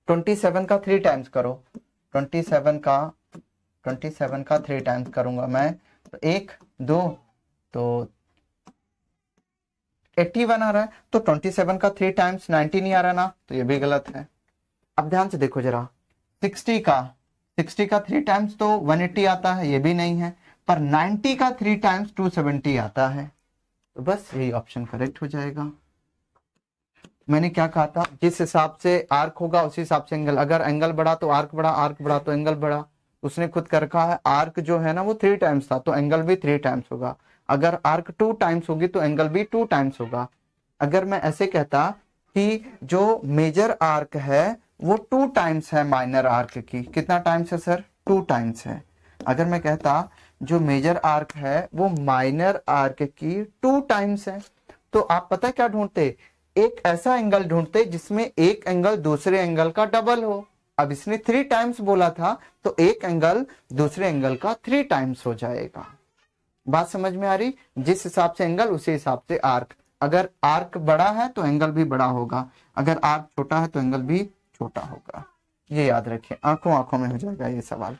27 का 3 टाइम्स करो, 27 का 3 टाइम्स करूंगा मैं, तो 1 2 तो 81 आ रहा है। तो 27 का 3 टाइम्स 90 नहीं आ रहा ना, तो ये भी गलत है। अब ध्यान से देखो जरा, 60 का 3 टाइम्स तो 180 आता है, ये भी नहीं है। पर 90 का 3 टाइम्स 270 आता है, तो बस यही ऑप्शन करेक्ट हो जाएगा। मैंने क्या कहा था? जिस हिसाब से आर्क होगा उसी हिसाब से एंगल। अगर एंगल बढ़ा तो आर्क बढ़ा, आर्क बढ़ा तो एंगल बढ़ा। उसने खुद कर रखा है आर्क जो है ना वो 3 टाइम्स था, तो एंगल भी 3 टाइम्स होगा। अगर आर्क 2 टाइम्स होगी तो एंगल भी 2 टाइम्स होगा। अगर मैं ऐसे कहता कि जो मेजर आर्क है वो 2 टाइम्स है माइनर आर्क की, कितना टाइम्स है सर? 2 टाइम्स है। अगर मैं कहता जो मेजर आर्क है वो माइनर आर्क की 2 टाइम्स है, तो आप पता क्या ढूंढते? एक ऐसा एंगल ढूंढते जिसमें एक एंगल दूसरे एंगल का डबल हो। अब इसने 3 टाइम्स बोला था, तो एक एंगल दूसरे एंगल का 3 टाइम्स हो जाएगा। बात समझ में आ रही? जिस हिसाब से एंगल उसी हिसाब से आर्क। अगर आर्क बड़ा है तो एंगल भी बड़ा होगा, अगर आर्क छोटा है तो एंगल भी छोटा होगा। ये याद रखें, आंखों आंखों में हो जाएगा ये सवाल।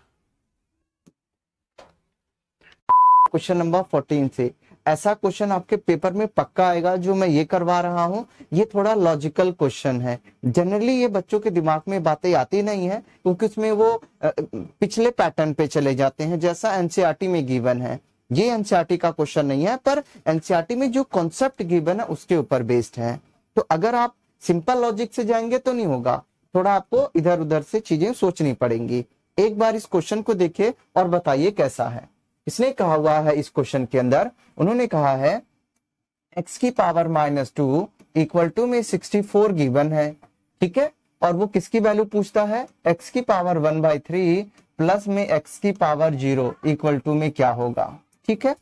क्वेश्चन नंबर 14 से ऐसा क्वेश्चन आपके पेपर में पक्का आएगा। जो मैं ये करवा रहा हूं ये थोड़ा लॉजिकल क्वेश्चन है। जनरली ये बच्चों के दिमाग में बातें आती नहीं है, क्योंकि उसमें वो पिछले पैटर्न पे चले जाते हैं जैसा एनसीईआरटी में गिवन है। ये एनसीईआरटी का क्वेश्चन नहीं है, पर एनसीईआरटी में जो कॉन्सेप्ट गिवन है उसके ऊपर बेस्ड है। तो अगर आप सिंपल लॉजिक से जाएंगे तो नहीं होगा, थोड़ा आपको इधर उधर से चीजें सोचनी पड़ेंगी। एक बार इस क्वेश्चन को देखिए और बताइए कैसा है। इसने कहा हुआ है इस क्वेश्चन के अंदर, उन्होंने कहा है x की पावर -2 इक्वल टू में 64 गिवन है। ठीक है, और वो किसकी वैल्यू पूछता है? x की पावर 1/3 प्लस में x की पावर 0 इक्वल टू में क्या होगा। ठीक है,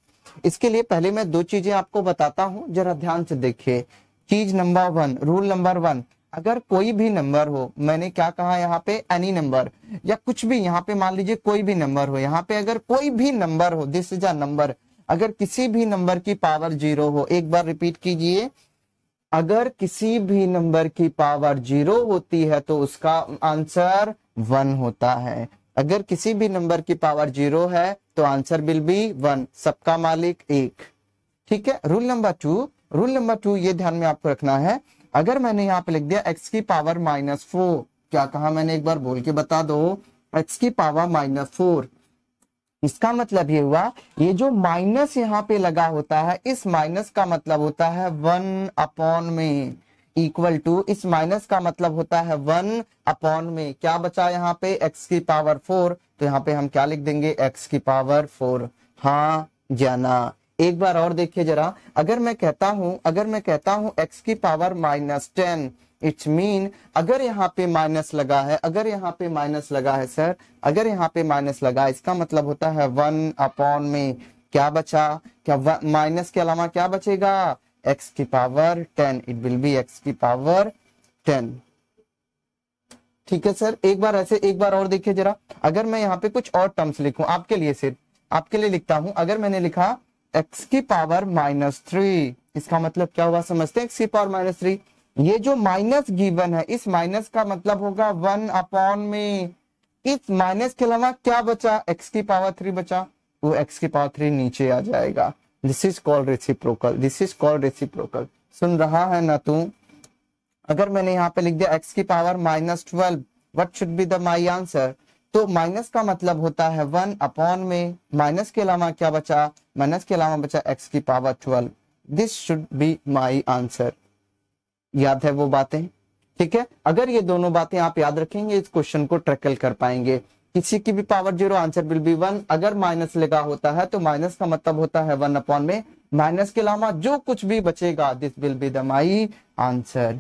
इसके लिए पहले मैं 2 चीजें आपको बताता हूं, जरा ध्यान से देखिए। चीज नंबर 1, रूल नंबर 1, अगर कोई भी नंबर हो, मैंने क्या कहा यहाँ पे? एनी नंबर, या कुछ भी, यहाँ पे मान लीजिए कोई भी नंबर हो, यहाँ पे अगर कोई भी नंबर हो, दिस इज अ नंबर, अगर किसी भी नंबर की पावर 0 हो, एक बार रिपीट कीजिए, अगर किसी भी नंबर की पावर 0 होती है तो उसका आंसर 1 होता है। अगर किसी भी नंबर की पावर 0 है तो आंसर विल बी 1, सबका मालिक 1। ठीक है, रूल नंबर 2, ये ध्यान में आपको रखना है। अगर मैंने यहाँ पे लिख दिया x की पावर -4, क्या कहा मैंने? एक बार बोल के बता दो, x की पावर -4, इसका मतलब ये हुआ ये जो माइनस यहाँ पे लगा होता है, इस माइनस का मतलब होता है 1 में, इक्वल टू, इस माइनस का मतलब होता है 1 में, क्या बचा यहाँ पे? x की पावर 4, तो यहाँ पे हम क्या लिख देंगे? x की पावर 4। हाँ या ना? एक बार और देखिए जरा, अगर मैं कहता हूं x की पावर -10, इट्स मीन अगर यहाँ पे माइनस लगा है, अगर यहाँ पे माइनस लगा है सर, अगर यहाँ पे माइनस लगा, इसका मतलब होता है 1 में क्या बचा? क्या माइनस के अलावा क्या बचेगा? x की power 10, it will B x की पावर 10। ठीक है सर, एक बार ऐसे एक बार और देखिए जरा, अगर मैं यहाँ पे कुछ और टर्म्स लिखूं आपके लिए, सिर्फ आपके लिए लिखता हूं, अगर मैंने लिखा एक्स की पावर -3। इसका मतलब क्या हुआ समझते हैं, एक्स की पावर -3। ये जो माइनस गिवन है, इस माइनस का मतलब होगा 1 में, इस माइनस के अलावा क्या बचा, एक्स की पावर 3 बचा, वो एक्स की पावर 3 नीचे आ जाएगा। This is called reciprocal, this is called reciprocal. सुन रहा है ना तू? अगर मैंने यहाँ पे लिख दिया एक्स की power -12, what should be the my answer? तो माइनस का मतलब होता है 1 में, माइनस के अलावा क्या बचा, माइनस के अलावा बचा एक्स की power 12। This should be my answer. याद है वो बातें? ठीक है, अगर ये दोनों बातें आप याद रखेंगे, इस क्वेश्चन को ट्रैकल कर पाएंगे। किसी की भी पावर 0, आंसर विल बी 1। अगर माइनस लगा होता है तो माइनस का मतलब होता है 1 में, माइनस के अलावा जो कुछ भी बचेगा, this will be the my answer.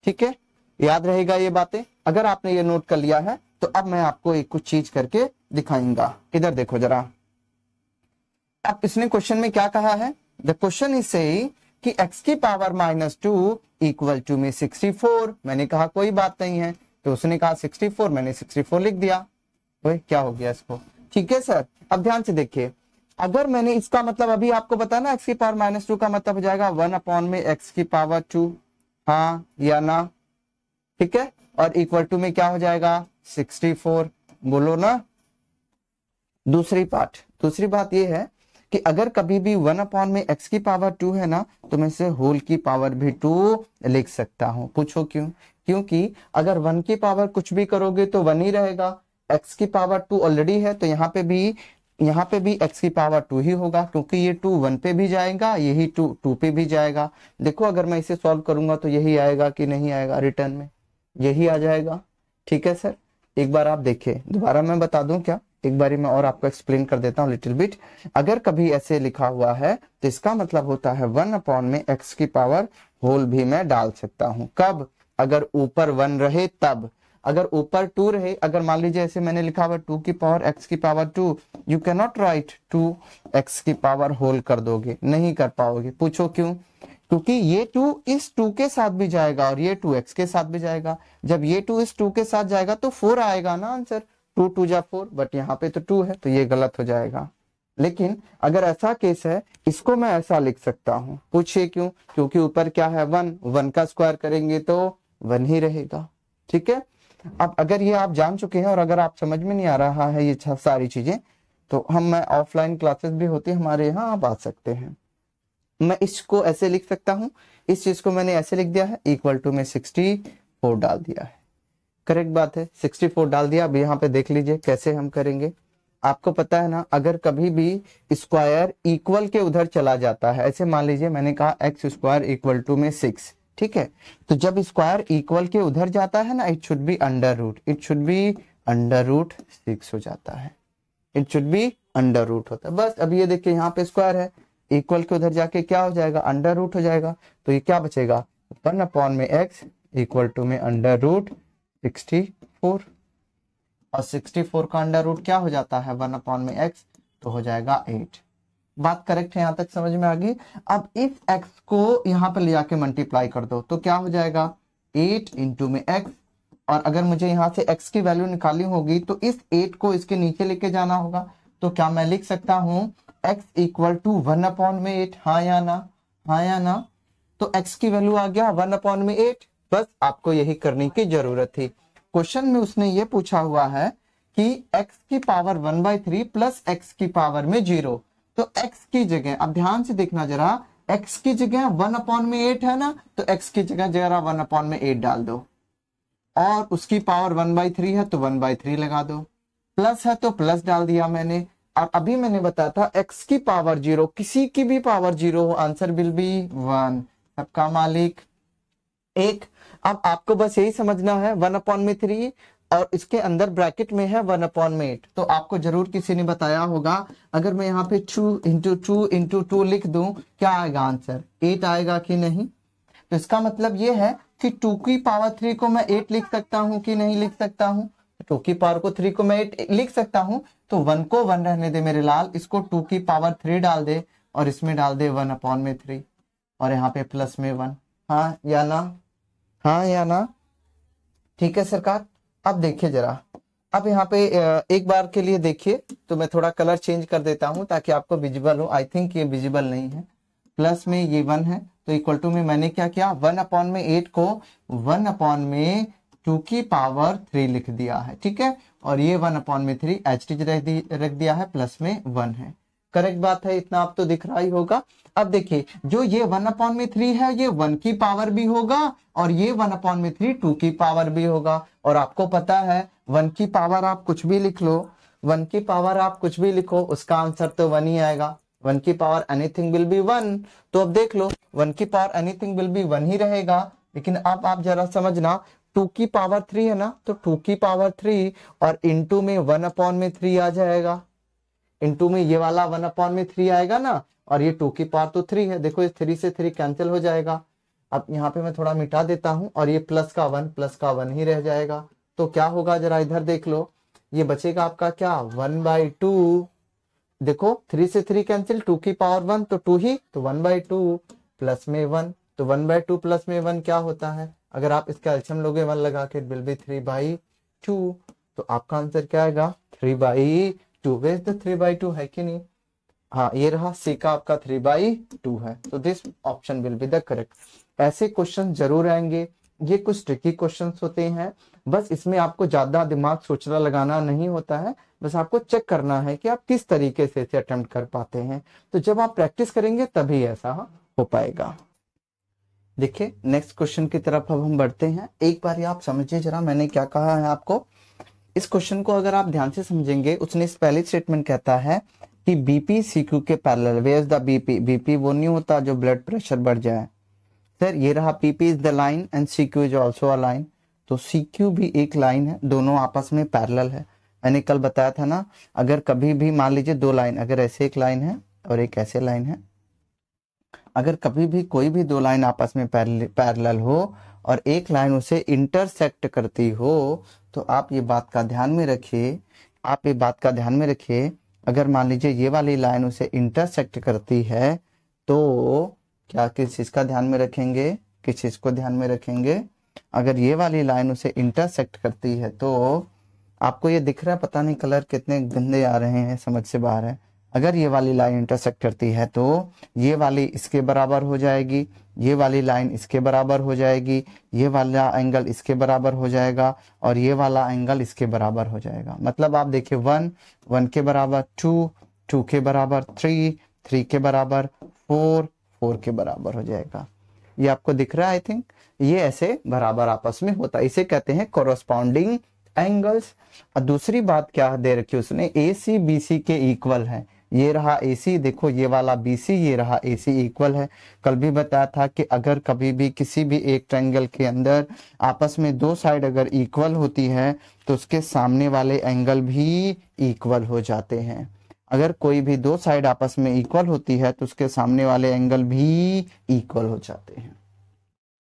ठीक है, याद रहेगा ये बातें? अगर आपने ये नोट कर लिया है तो अब मैं आपको एक कुछ चीज करके दिखाऊंगा। इधर देखो जरा, अब इसने क्वेश्चन में क्या कहा है? द क्वेश्चन इज सेइंग कि x की पावर -2 इक्वल टू में 64। मैंने कहा कोई बात नहीं है, तो उसने कहा 64, मैंने 64 लिख दिया। ओए क्या हो गया इसको? ठीक है सर, अब ध्यान से देखिए, अगर मैंने इसका मतलब अभी आपको बताया ना, x की पावर -2 का मतलब हो जाएगा 1 में x की पावर 2, हाँ या ना? ठीक है, और इक्वल टू में क्या हो जाएगा, 64। बोलो ना। दूसरी बात ये है कि अगर कभी भी 1 में x की पावर 2 है ना, तो मैं इसे होल की पावर भी 2 लिख सकता हूं। पूछो क्यों? क्योंकि अगर 1 की पावर कुछ भी करोगे तो 1 ही रहेगा। x की पावर 2 ऑलरेडी है, तो यहाँ पे भी x की पावर 2 ही होगा, क्योंकि ये 2 1 पे भी जाएगा, यही 2 2 पे भी जाएगा। देखो अगर मैं इसे सॉल्व करूंगा तो यही आएगा कि नहीं आएगा, रिटर्न में यही आ जाएगा। ठीक है सर, एक बार आप देखिए, दोबारा मैं बता दूं क्या, एक बारी मैं और आपको एक्सप्लेन कर देता हूं लिटिल बिट। अगर कभी ऐसे लिखा हुआ है तो इसका मतलब होता है 1 में x की पावर होल भी मैं डाल सकता हूं। कब? अगर ऊपर 1 रहे तब। अगर ऊपर 2 रहे, अगर मान लीजिए ऐसे मैंने लिखा हुआ 2 की पावर x की power 2, you can not right 2 x की पावर होल कर दोगे, नहीं कर पाओगे। पूछो क्यों? क्योंकि ये 2 इस 2 के साथ भी जाएगा और ये 2x के साथ भी जाएगा। जब ये 2 इस 2 के साथ जाएगा तो 4 आएगा ना आंसर, 2 2 जा 4, बट यहाँ पे तो 2 है, तो ये गलत हो जाएगा। लेकिन अगर ऐसा केस है, इसको मैं ऐसा लिख सकता हूँ। पूछिए क्यों? क्योंकि ऊपर क्या है 1 का स्क्वायर करेंगे तो 1 ही रहेगा। ठीक है, अब अगर ये आप जान चुके हैं और अगर आप समझ में नहीं आ रहा है ये सारी चीजें, तो मैं ऑफलाइन क्लासेस भी होती है हमारे यहाँ, आप आ सकते हैं। मैं इसको ऐसे लिख सकता हूं, इस चीज को मैंने ऐसे लिख दिया है, इक्वल टू में 64 डाल दिया है। करेक्ट बात है, 64 डाल दिया। अब यहाँ पे देख लीजिए कैसे हम करेंगे। आपको पता है ना, अगर कभी भी स्क्वायर इक्वल के उधर चला जाता है, ऐसे मान लीजिए मैंने कहा एक्स स्क्वायर इक्वल टू में 6, ठीक है, तो जब स्क्वायर इक्वल के उधर जाता है ना, it should be under root, it should be under root 6 हो जाता है, it should be under root होता है। बस अब ये देखिए यहाँ पे स्क्वायर है, इक्वल के उधर जाके क्या हो जाएगा, अंडर रूट हो जाएगा। तो ये क्या बचेगा, 1 में x इक्वल टू में अंडर रूट 64, और 64 का अंडर रूट क्या हो जाता है 1 में x, तो हो जाएगा 8। बात करेक्ट है, यहाँ तक समझ में आ गई। अब इस x को यहाँ पे ले जाके मल्टीप्लाई कर दो तो क्या हो जाएगा 8 इंटू में x, और अगर मुझे यहाँ से x की वैल्यू निकालनी होगी तो इस 8 को इसके नीचे लेके जाना होगा। तो क्या मैं लिख सकता हूँ x इक्वल टू 1 में 8, हाँ या ना, हाँ या ना? तो x की वैल्यू आ गया 1 में 8। बस आपको यही करने की जरूरत थी। क्वेश्चन में उसने ये पूछा हुआ है कि x की पावर 1/3 प्लस x की पावर में 0, तो x की जगह, अब ध्यान से देखना जरा, x की जगह 1 में 8 है ना, तो x की जगह जरा 1 में 8 डाल दो, और उसकी पावर 1/3 है तो 1/3 लगा दो, प्लस है तो प्लस डाल दिया मैंने। और अभी मैंने बताया था x की पावर 0, किसी की भी पावर 0 हो, आंसर विल बी 1, सबका मालिक एक। अब आपको बस यही समझना है 1 में 3 और इसके अंदर ब्रैकेट में है 1 में 8, तो आपको जरूर किसी ने बताया होगा। अगर मैं यहाँ पे 2 इंटू 2 इंटू 2 लिख दूं, क्या आएगा आंसर, 8 आएगा कि नहीं? तो इसका मतलब ये है कि 2 की पावर 3 को मैं 8 लिख सकता हूं कि नहीं लिख सकता हूं? 2 की पावर को 3 को मैं 8 लिख सकता हूं, तो 1 को 1 रहने दे मेरे लाल, इसको 2 की पावर 3 डाल दे और इसमें डाल दे 1 में 3, और यहाँ पे प्लस में 1, हाँ या ना, हाँ या ना? ठीक है सरकार। अब देखिए जरा, अब यहाँ पे एक बार के लिए देखिए, तो मैं थोड़ा कलर चेंज कर देता हूँ ताकि आपको विजिबल हो। आई थिंक ये विजिबल नहीं है। प्लस में ये 1 है, तो इक्वल टू में मैंने क्या किया, 1/8 को 1/2 लिख दिया है, ठीक है। और ये 1/3 एच रख दिया है, प्लस में 1 है। करेक्ट बात है, इतना आप तो दिख रहा ही होगा। अब देखिए, जो ये 1/3 है, ये 1 की पावर भी होगा और ये 1/3 2 की पावर भी होगा। और आपको पता है 1 की पावर आप कुछ भी लिख लो, 1 की पावर आप कुछ भी लिखो, उसका आंसर तो 1 ही आएगा। 1 की पावर एनीथिंग विल बी 1। तो अब देख लो, 1 की पावर एनीथिंग विल बी 1 ही रहेगा। लेकिन अब आप जरा समझना, 2 की पावर 3 है ना, तो 2 की पावर 3 और इंटू में 1/3 आ जाएगा। इंटू में ये वाला 1/3 आएगा ना, और ये 2 की पावर तो 3 है। देखो, इस 3 से 3 कैंसिल हो जाएगा। अब यहाँ पे मैं थोड़ा मिटा देता हूं, और ये प्लस का 1 ही रह जाएगा। तो क्या होगा, जरा इधर देख लो, ये बचेगा आपका क्या, 1/2। देखो 3 से 3 कैंसिल, 2 की पावर 1 तो 2 ही, तो 1/2 प्लस में 1। तो 1/2 प्लस में 1 क्या होता है, अगर आप इसका एलसीएम लोगे 1 लगा के, विल बी 3/2। तो आपका आंसर क्या आएगा, 3/2। वेज द 3/2 है कि नहीं। हाँ, ये रहा सी का आपका 3/2 है। तो this option will be the correct. ऐसे क्वेश्चन जरूर आएंगे, ये कुछ ट्रिकी क्वेश्चंस होते हैं। बस इसमें आपको ज्यादा दिमाग सोचना लगाना नहीं होता है, बस आपको चेक करना है कि आप किस तरीके से इसे अटेम्प्ट कर पाते हैं। तो जब आप प्रैक्टिस करेंगे तभी ऐसा हो पाएगा। देखिए, नेक्स्ट क्वेश्चन की तरफ अब हम बढ़ते हैं। एक बार आप समझिए जरा, मैंने क्या कहा है आपको। इस क्वेश्चन को अगर आप ध्यान से समझेंगे, उसने इस पहले स्टेटमेंट कहता है कि बीपी सीक्यू के parallel. Where is the BP? BP वो नहीं होता जो ब्लड प्रेशर बढ़ जाए। सर ये रहा, PP is the line and CQ is also a line. तो सीक्यू भी एक लाइन है, दोनों आपस में पैरेलल है। मैंने कल बताया था ना, अगर कभी भी मान लीजिए 2 लाइन, अगर ऐसे एक लाइन है और एक ऐसे लाइन है, अगर कभी भी कोई भी 2 लाइन आपस में पैरेलल हो और एक लाइन उसे इंटरसेक्ट करती हो, तो आप ये बात का ध्यान में रखिए, आप ये बात का ध्यान में रखिए, अगर मान लीजिए ये वाली लाइन उसे इंटरसेक्ट करती है, तो क्या किस चीज का ध्यान में रखेंगे, किस चीज को ध्यान में रखेंगे, अगर ये वाली लाइन उसे इंटरसेक्ट करती है, तो आपको ये दिख रहा है, पता नहीं कलर कितने गंदे आ रहे हैं, समझ से बाहर है। अगर ये वाली लाइन इंटरसेक्ट करती है तो ये वाली इसके बराबर हो जाएगी, ये वाली लाइन इसके बराबर हो जाएगी, ये वाला एंगल इसके बराबर हो जाएगा, और ये वाला एंगल इसके बराबर हो जाएगा। मतलब आप देखिए, 1 के बराबर 2 के बराबर 3 के बराबर 4 के बराबर हो जाएगा। ये आपको दिख रहा है, आई थिंक ये ऐसे बराबर आपस में होता है, इसे कहते हैं कोरोस्पॉन्डिंग एंगल्स। और दूसरी बात क्या दे रखी उसने, ए सी बी सी के इक्वल है। ये रहा ए सी, देखो ये वाला बी सी, ये रहा ए सी इक्वल है। कल भी बताया था कि अगर कभी भी किसी भी एक ट्रायंगल के अंदर आपस में 2 साइड अगर इक्वल होती है, तो उसके सामने वाले एंगल भी इक्वल हो जाते हैं। अगर कोई भी 2 साइड आपस में इक्वल होती है, तो उसके सामने वाले एंगल भी इक्वल हो जाते हैं।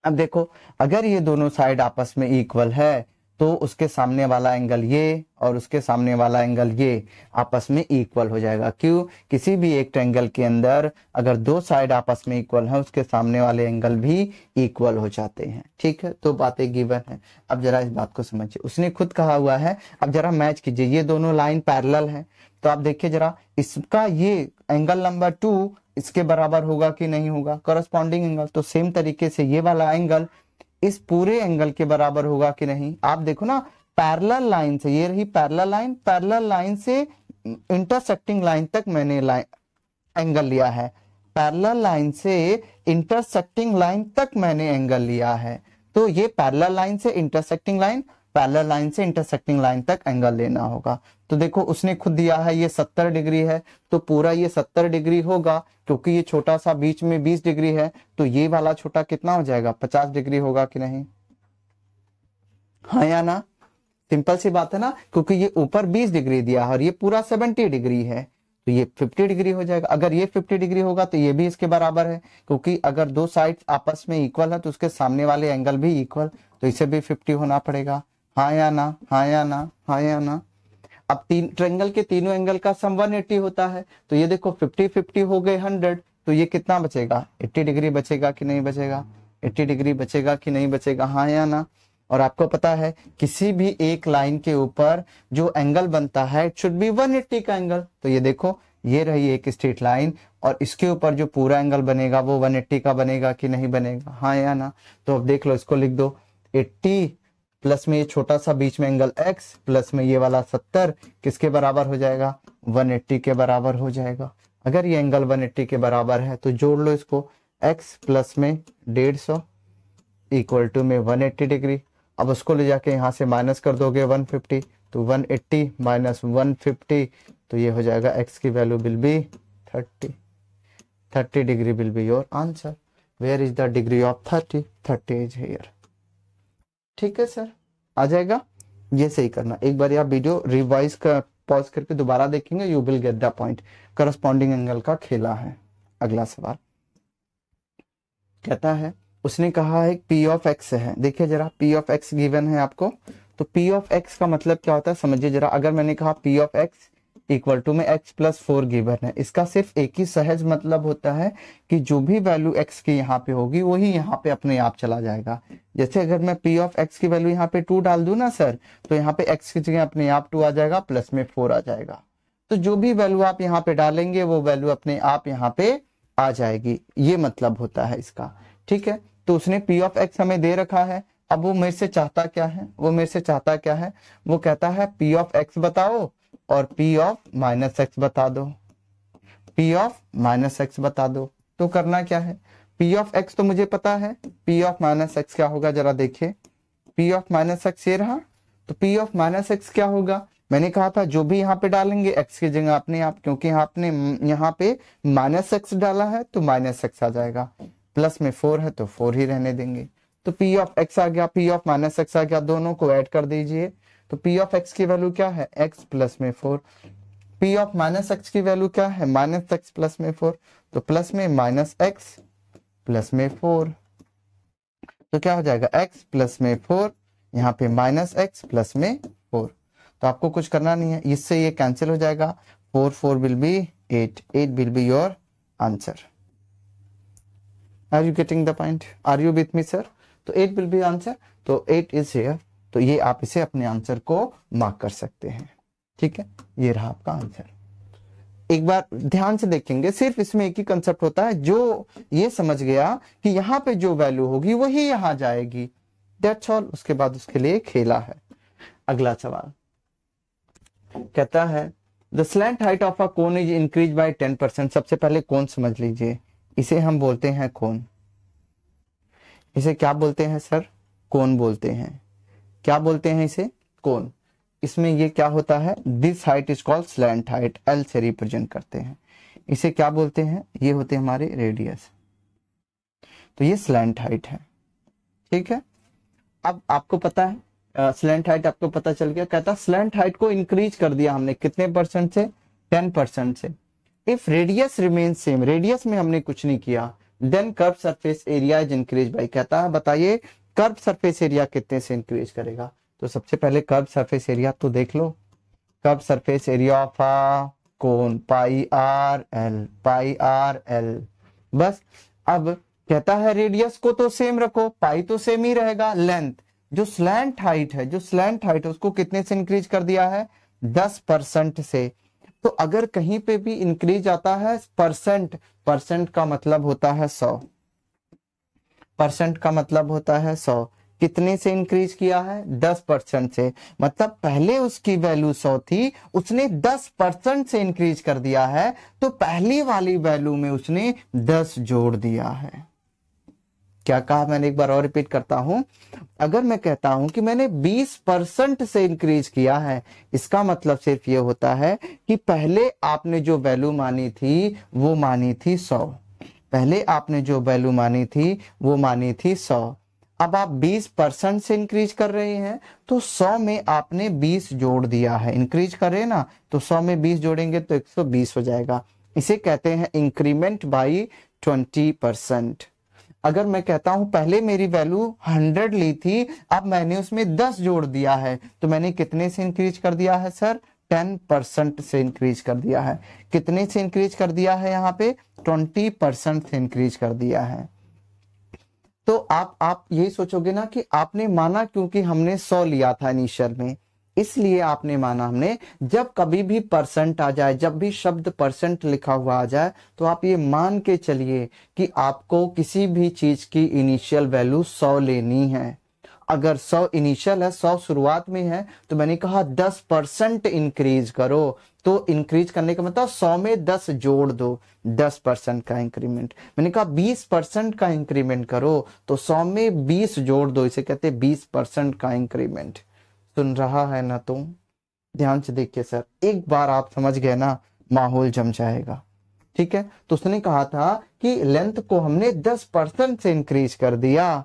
अब देखो, अगर ये दोनों साइड आपस में इक्वल है, तो उसके सामने वाला एंगल ये और उसके सामने वाला एंगल ये आपस में इक्वल हो जाएगा। क्यों? किसी भी एक ट्रायंगल के अंदर अगर 2 साइड आपस में इक्वल है, उसके सामने वाले एंगल भी इक्वल हो जाते हैं। ठीक है, तो बातें गिवन है। अब जरा इस बात को समझिए, उसने खुद कहा हुआ है। अब जरा मैच कीजिए, ये दोनों लाइन पैरेलल है, तो आप देखिए जरा, इसका ये एंगल नंबर 2 इसके बराबर होगा कि नहीं होगा, करस्पॉन्डिंग एंगल। तो सेम तरीके से ये वाला एंगल इस पूरे एंगल के बराबर होगा कि नहीं। आप देखो ना, पैरेलल लाइन से, ये रही पैरेलल लाइन, पैरेलल लाइन से इंटरसेक्टिंग लाइन तक मैंने एंगल लिया है, पैरेलल लाइन से इंटरसेक्टिंग लाइन तक मैंने एंगल लिया है। तो ये पैरेलल लाइन से इंटरसेक्टिंग लाइन, पैरेलल लाइन से इंटरसेक्टिंग लाइन तक एंगल लेना होगा। तो देखो, उसने खुद दिया है ये 70 डिग्री है, तो पूरा ये 70 डिग्री होगा, क्योंकि ये छोटा सा बीच में 20 डिग्री है, तो ये वाला छोटा कितना हो जाएगा, 50 डिग्री होगा कि नहीं। हाँ या ना? सिंपल सी बात है ना, क्योंकि ये ऊपर 20 डिग्री दिया है और ये पूरा 70 डिग्री है, तो ये 50 डिग्री हो जाएगा। अगर ये 50 डिग्री होगा तो ये भी इसके बराबर है, क्योंकि अगर 2 साइड्स आपस में इक्वल है, तो उसके सामने वाले एंगल भी इक्वल, तो इसे भी 50 होना पड़ेगा। हाँ या ना? हाँ या ना? हाँ या ना? अब ट्रायंगल के तीनों एंगल का सम 180 होता है, तो ये देखो 50-50 हो गए 100, तो ये कितना बचेगा, 80 डिग्री बचेगा कि नहीं बचेगा, 80 डिग्री बचेगा कि नहीं बचेगा। हाँ या ना? और आपको पता है किसी भी एक लाइन के ऊपर जो एंगल बनता है इट शुड बी 180 का एंगल। तो ये देखो ये रही एक स्ट्रेट लाइन और इसके ऊपर जो पूरा एंगल बनेगा वो 180 का बनेगा कि नहीं बनेगा, हाँ या ना। तो अब देख लो, इसको लिख दो 80 प्लस में ये छोटा सा बीच में एंगल x प्लस में ये वाला 70 किसके बराबर हो जाएगा, 180 के बराबर हो जाएगा। अगर ये एंगल 180 के बराबर है तो जोड़ लो इसको, x प्लस में 150 इक्वल टू में 180 डिग्री। अब उसको ले जाके यहाँ से माइनस कर दोगे 150, तो 180 माइनस 150 तो ये हो जाएगा x की value will be 30 degree will be your answer. Where is the degree of 30 is here. ठीक है सर, आ जाएगा। ये सही करना, एक बार आप वीडियो रिवाइज कर पॉज करके दोबारा देखेंगे, you will get the point. Corresponding angle का खेला है। अगला सवाल कहता है, उसने कहा है P ऑफ x है। देखिए जरा, P ऑफ x गिवन है आपको, तो P ऑफ x का मतलब क्या होता है समझिए जरा। अगर मैंने कहा P of x equal to में x प्लस 4 गिवन है, इसका सिर्फ एक ही सहज मतलब होता है कि जो भी वैल्यू x की यहाँ पे होगी वही यहाँ पे अपने आप चला जाएगा। जैसे अगर मैं P ऑफ x की वैल्यू यहाँ पे 2 डाल दूं ना सर, तो यहाँ पे x की जगह अपने आप 2 आ जाएगा, प्लस में 4 आ जाएगा। तो जो भी वैल्यू आप यहाँ पे डालेंगे वो वैल्यू अपने आप यहाँ पे आ जाएगी, ये मतलब होता है इसका। ठीक है, तो उसने P ऑफ x हमें दे रखा है। अब वो मेरे से चाहता क्या है, वो कहता है P ऑफ x बताओ और P ऑफ माइनस एक्स बता दो, P ऑफ माइनस एक्स बता दो। तो करना क्या है, P ऑफ x तो मुझे पता है, P ऑफ माइनस एक्स क्या होगा जरा देखिए। P ऑफ माइनस एक्स ये रहा, तो P ऑफ माइनस एक्स क्या होगा, मैंने कहा था जो भी यहाँ पे डालेंगे x की जगह अपने आप, क्योंकि आपने यहाँ पे माइनस एक्स डाला है तो माइनस एक्स आ जाएगा, प्लस में 4 है तो 4 ही रहने देंगे। तो P ऑफ x आ गया, P ऑफ माइनस एक्स आ गया, दोनों को ऐड कर दीजिए। तो P ऑफ x की वैल्यू क्या है, x प्लस में 4। P ऑफ माइनस एक्स की वैल्यू क्या है, माइनस एक्स प्लस में 4। तो प्लस में माइनस एक्स प्लस में 4, तो क्या हो जाएगा x प्लस में 4, यहाँ पे माइनस एक्स प्लस में 4। तो आपको कुछ करना नहीं है, इससे ये कैंसिल हो जाएगा। 4 will be 8 will be your answer. Are you getting the point, are you with me sir. तो 8 विल बी आंसर, तो 8 इज हियर। तो ये आप इसे अपने आंसर को मार्क कर सकते हैं। ठीक है, ये रहा आपका आंसर। एक बार ध्यान से देखेंगे, सिर्फ इसमें एक ही कंसेप्ट होता है, जो ये समझ गया कि यहाँ पे जो वैल्यू होगी वही यहाँ जाएगी, दैट्स ऑल। उसके बाद उसके लिए खेला है। अगला सवाल कहता है, the slant height of a cone is increase bye 10%। सबसे पहले कोन समझ लीजिए, इसे हम बोलते हैं कोन। इसे क्या बोलते हैं सर, कोन बोलते हैं। क्या बोलते हैं इसे, कोन। इसमें ये क्या होता है, this height is called slant height, L से रिप्रेजेंट करते हैं। इसे क्या बोलते हैं, ये होते हैं हमारे रेडियस। तो ये स्लैंट हाइट है। ठीक है, अब आपको पता है स्लैंट हाइट आपको पता चल गया। कहता स्लैंट हाइट को इंक्रीज कर दिया हमने कितने परसेंट से, 10% से। If radius remain same, radius में हमने कुछ नहीं किया, then curve surface area is increase by. कहता है बताइए कर्व सरफेस एरिया कितने से इंक्रीज करेगा। तो सबसे पहले कर्व सरफेस एरिया तो देख लो, curve surface area of a cone pi r l, बस। अब कहता है रेडियस को तो सेम रखो, पाई तो सेम ही रहेगा, लेंथ जो स्लैंट हाइट है उसको कितने से इंक्रीज कर दिया है, 10% से। तो अगर कहीं पे भी इंक्रीज आता है परसेंट का मतलब होता है 100, परसेंट का मतलब होता है 100। कितने से इंक्रीज किया है, 10% से। मतलब पहले उसकी वैल्यू 100 थी, उसने 10% से इंक्रीज कर दिया है, तो पहली वाली वैल्यू में उसने 10 जोड़ दिया है। क्या कहा मैंने, एक बार और रिपीट करता हूं। अगर मैं कहता हूं कि मैंने 20% से इंक्रीज किया है, इसका मतलब सिर्फ ये होता है कि पहले आपने जो वैल्यू मानी थी वो मानी थी 100। पहले आपने जो वैल्यू मानी थी वो मानी थी 100। अब आप 20% से इंक्रीज कर रहे हैं, तो 100 में आपने 20 जोड़ दिया है। इंक्रीज कर रहे हैं ना, तो 100 में 20 जोड़ेंगे तो 120 हो जाएगा। इसे कहते हैं इंक्रीमेंट बाई 20%। अगर मैं कहता हूं पहले मेरी वैल्यू 100 ली थी, अब मैंने उसमें 10 जोड़ दिया है, तो मैंने कितने से इंक्रीज कर दिया है सर, 10% से इंक्रीज कर दिया है। कितने से इंक्रीज कर दिया है, यहाँ पे 20% से इंक्रीज कर दिया है। तो आप यही सोचोगे ना कि आपने माना क्योंकि हमने 100 लिया था इनिशियल में, इसलिए आपने माना हमने। जब कभी भी परसेंट आ जाए, जब भी शब्द परसेंट लिखा हुआ आ जाए, तो आप ये मान के चलिए कि आपको किसी भी चीज की इनिशियल वैल्यू 100 लेनी है। अगर 100 इनिशियल है, 100 शुरुआत में है, तो मैंने कहा 10% इंक्रीज करो। तो इंक्रीज करने का मतलब 100 में 10 जोड़ दो, 10% का इंक्रीमेंट। मैंने कहा 20% का इंक्रीमेंट करो, तो 100 में 20 जोड़ दो, इसे कहते हैं 20% का इंक्रीमेंट। सुन रहा है ना तुम? ध्यान से देखिए सर, एक बार आप समझ गए ना, माहौल जम जाएगा। ठीक है, तो उसने कहा था कि लेंथ को हमने 10% से इंक्रीज कर दिया।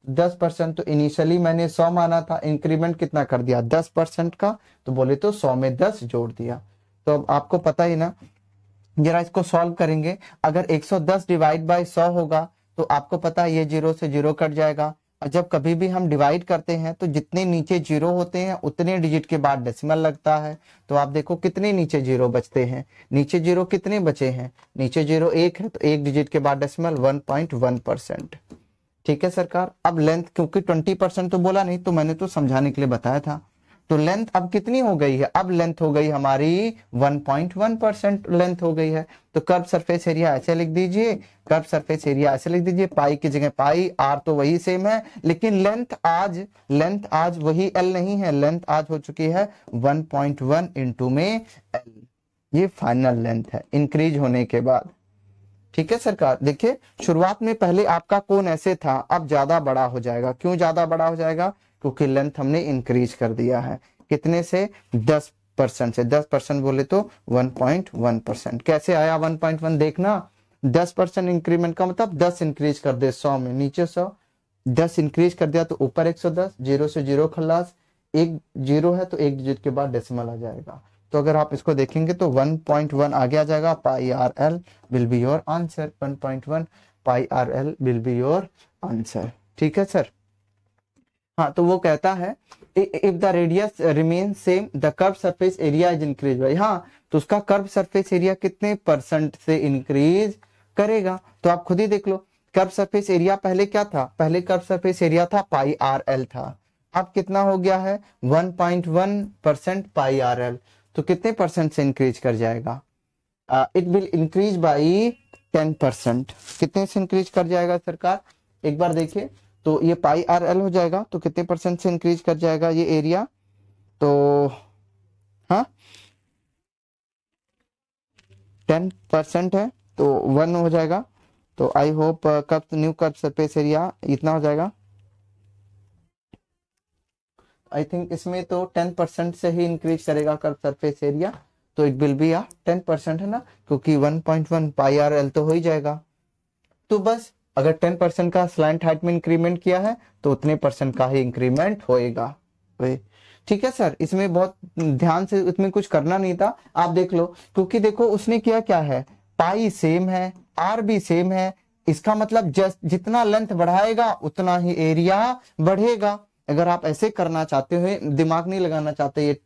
10%, तो इनिशियली मैंने 100 माना था, इंक्रीमेंट कितना कर दिया 10% का, तो बोले तो 100 में 10 जोड़ दिया। तो अब आपको पता ही ना, जरा इसको सॉल्व करेंगे। अगर 110 डिवाइड बाय 100 होगा, तो आपको पता है ये 0 से 0 कट जाएगा। और जब कभी भी हम डिवाइड करते हैं तो जितने नीचे 0 होते हैं उतने डिजिट के बाद डेसिमल लगता है। तो आप देखो कितने नीचे 0 बचते हैं, नीचे 0 कितने बचे हैं, नीचे 0 1 है, तो एक डिजिट के बाद डेसिमल 1.1%। ठीक है सरकार। अब लेंथ, क्योंकि 20% तो बोला नहीं, तो मैंने तो समझाने के लिए बताया था। तो लेंथ अब कितनी हो गई है, अब लेंथ हो गई हमारी 1.1% लेंथ हो गई है। तो कर्व सरफेस एरिया ऐसे लिख दीजिए, कर्व सरफेस एरिया ऐसे लिख दीजिए, पाई की जगह पाई, आर तो वही सेम है, लेकिन लेंथ आज वही एल नहीं है, लेंथ आज हो चुकी है 1.1 इंटू में एल। ये फाइनल लेंथ है इंक्रीज होने के बाद। ठीक है सरकार। देखिए शुरुआत में पहले आपका कोण ऐसे था, अब ज्यादा बड़ा हो जाएगा। क्यों ज्यादा बड़ा हो जाएगा? क्योंकि लेंथ हमने इंक्रीज कर दिया है। कितने से? 10% से। 10% बोले तो 1.1%। कैसे आया 1.1? देखना, 10% इंक्रीमेंट का मतलब 10 इंक्रीज कर दे 100 में, नीचे 100, 10 इंक्रीज कर दिया तो ऊपर 110, 0 से 0 खलास, एक 0 है तो एक डिजिट के बाद डेसिमल आ जाएगा। तो अगर आप इसको देखेंगे तो 1.1 आगे आ जाएगा, pi r l will be your answer. 1.1 pi r l will be your answer. ठीक है सर। हाँ, तो वो कहता है if the radius remain same the curve surface area is increase by. हाँ, तो उसका कर्व सरफेस एरिया कितने परसेंट से इंक्रीज करेगा? तो आप खुद ही देख लो, कर्व सरफेस एरिया पहले क्या था? पहले कर्व सरफेस एरिया था पाई आर एल था, अब कितना हो गया है 1.1% पाई आर एल। तो कितने परसेंट से इंक्रीज कर जाएगा? It will increase by 10%। कितने से इंक्रीज कर जाएगा सरकार? एक बार देखिए, तो ये पाई आर एल हो जाएगा, तो कितने परसेंट से इंक्रीज कर जाएगा ये एरिया? तो हाँ 10% है तो 1 हो जाएगा। तो I hope curve new curve surface area इतना हो जाएगा। आई थिंक इसमें तो 10% से ही इंक्रीज करेगा कर्व सरफेस एरिया, तो इट विल बी 10% है ना, क्योंकि 1.1 पाई आर एल तो हो ही जाएगा। तो बस अगर 10% का स्लैंट हाइट में इंक्रीमेंट किया है तो उतने परसेंट का ही इंक्रीमेंट होएगा। ठीक है सर, इसमें बहुत ध्यान से, इसमें कुछ करना नहीं था, आप देख लो। क्योंकि देखो उसने किया क्या है, पाई सेम है, आर भी सेम है, इसका मतलब जितना लेंथ बढ़ाएगा उतना ही एरिया बढ़ेगा। अगर आप ऐसे करना चाहते हो, दिमाग नहीं लगाना चाहते ये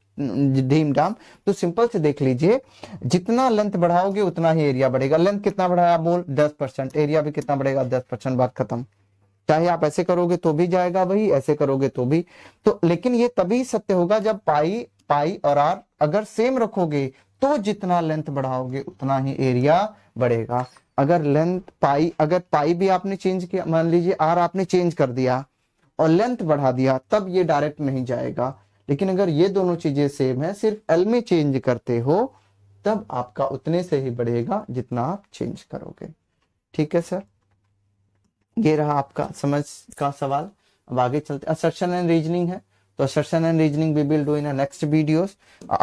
ढीम डाम, तो सिंपल से देख लीजिए, जितना लेंथ बढ़ाओगे उतना ही एरिया बढ़ेगा। लेंथ कितना बढ़ाया बोल? 10%। एरिया भी कितना बढ़ेगा? 10%। बात खत्म। चाहे आप ऐसे करोगे तो भी जाएगा वही, ऐसे करोगे तो भी। तो लेकिन ये तभी सत्य होगा जब पाई और आर अगर सेम रखोगे, तो जितना लेंथ बढ़ाओगे उतना ही एरिया बढ़ेगा। अगर पाई भी आपने चेंज किया, मान लीजिए आर आपने चेंज कर दिया और लेंथ बढ़ा दिया, तब ये डायरेक्ट नहीं जाएगा। लेकिन अगर ये दोनों चीजें सेम है, सिर्फ एल में चेंज करते हो, तब आपका उतने से ही बढ़ेगा जितना आप चेंज करोगे। ठीक है सर, ये रहा आपका समझ का सवाल। अब आगे चलते, असर्शन एंड रीजनिंग है, तो assertion and reasoning we will do in next videos.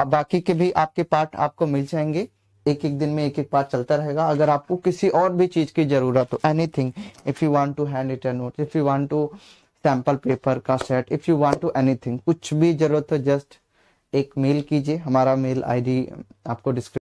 बाकी के भी आपके पार्ट आपको मिल जाएंगे, एक एक दिन में एक एक पार्ट चलता रहेगा। अगर आपको किसी और भी चीज की जरूरत हो, anything, if you want to hand written note, if you want to sample paper का सेट, if you want to anything, कुछ भी जरूरत हो, जस्ट एक मेल कीजिए। हमारा मेल आईडी आपको डिस्क्रिप्शन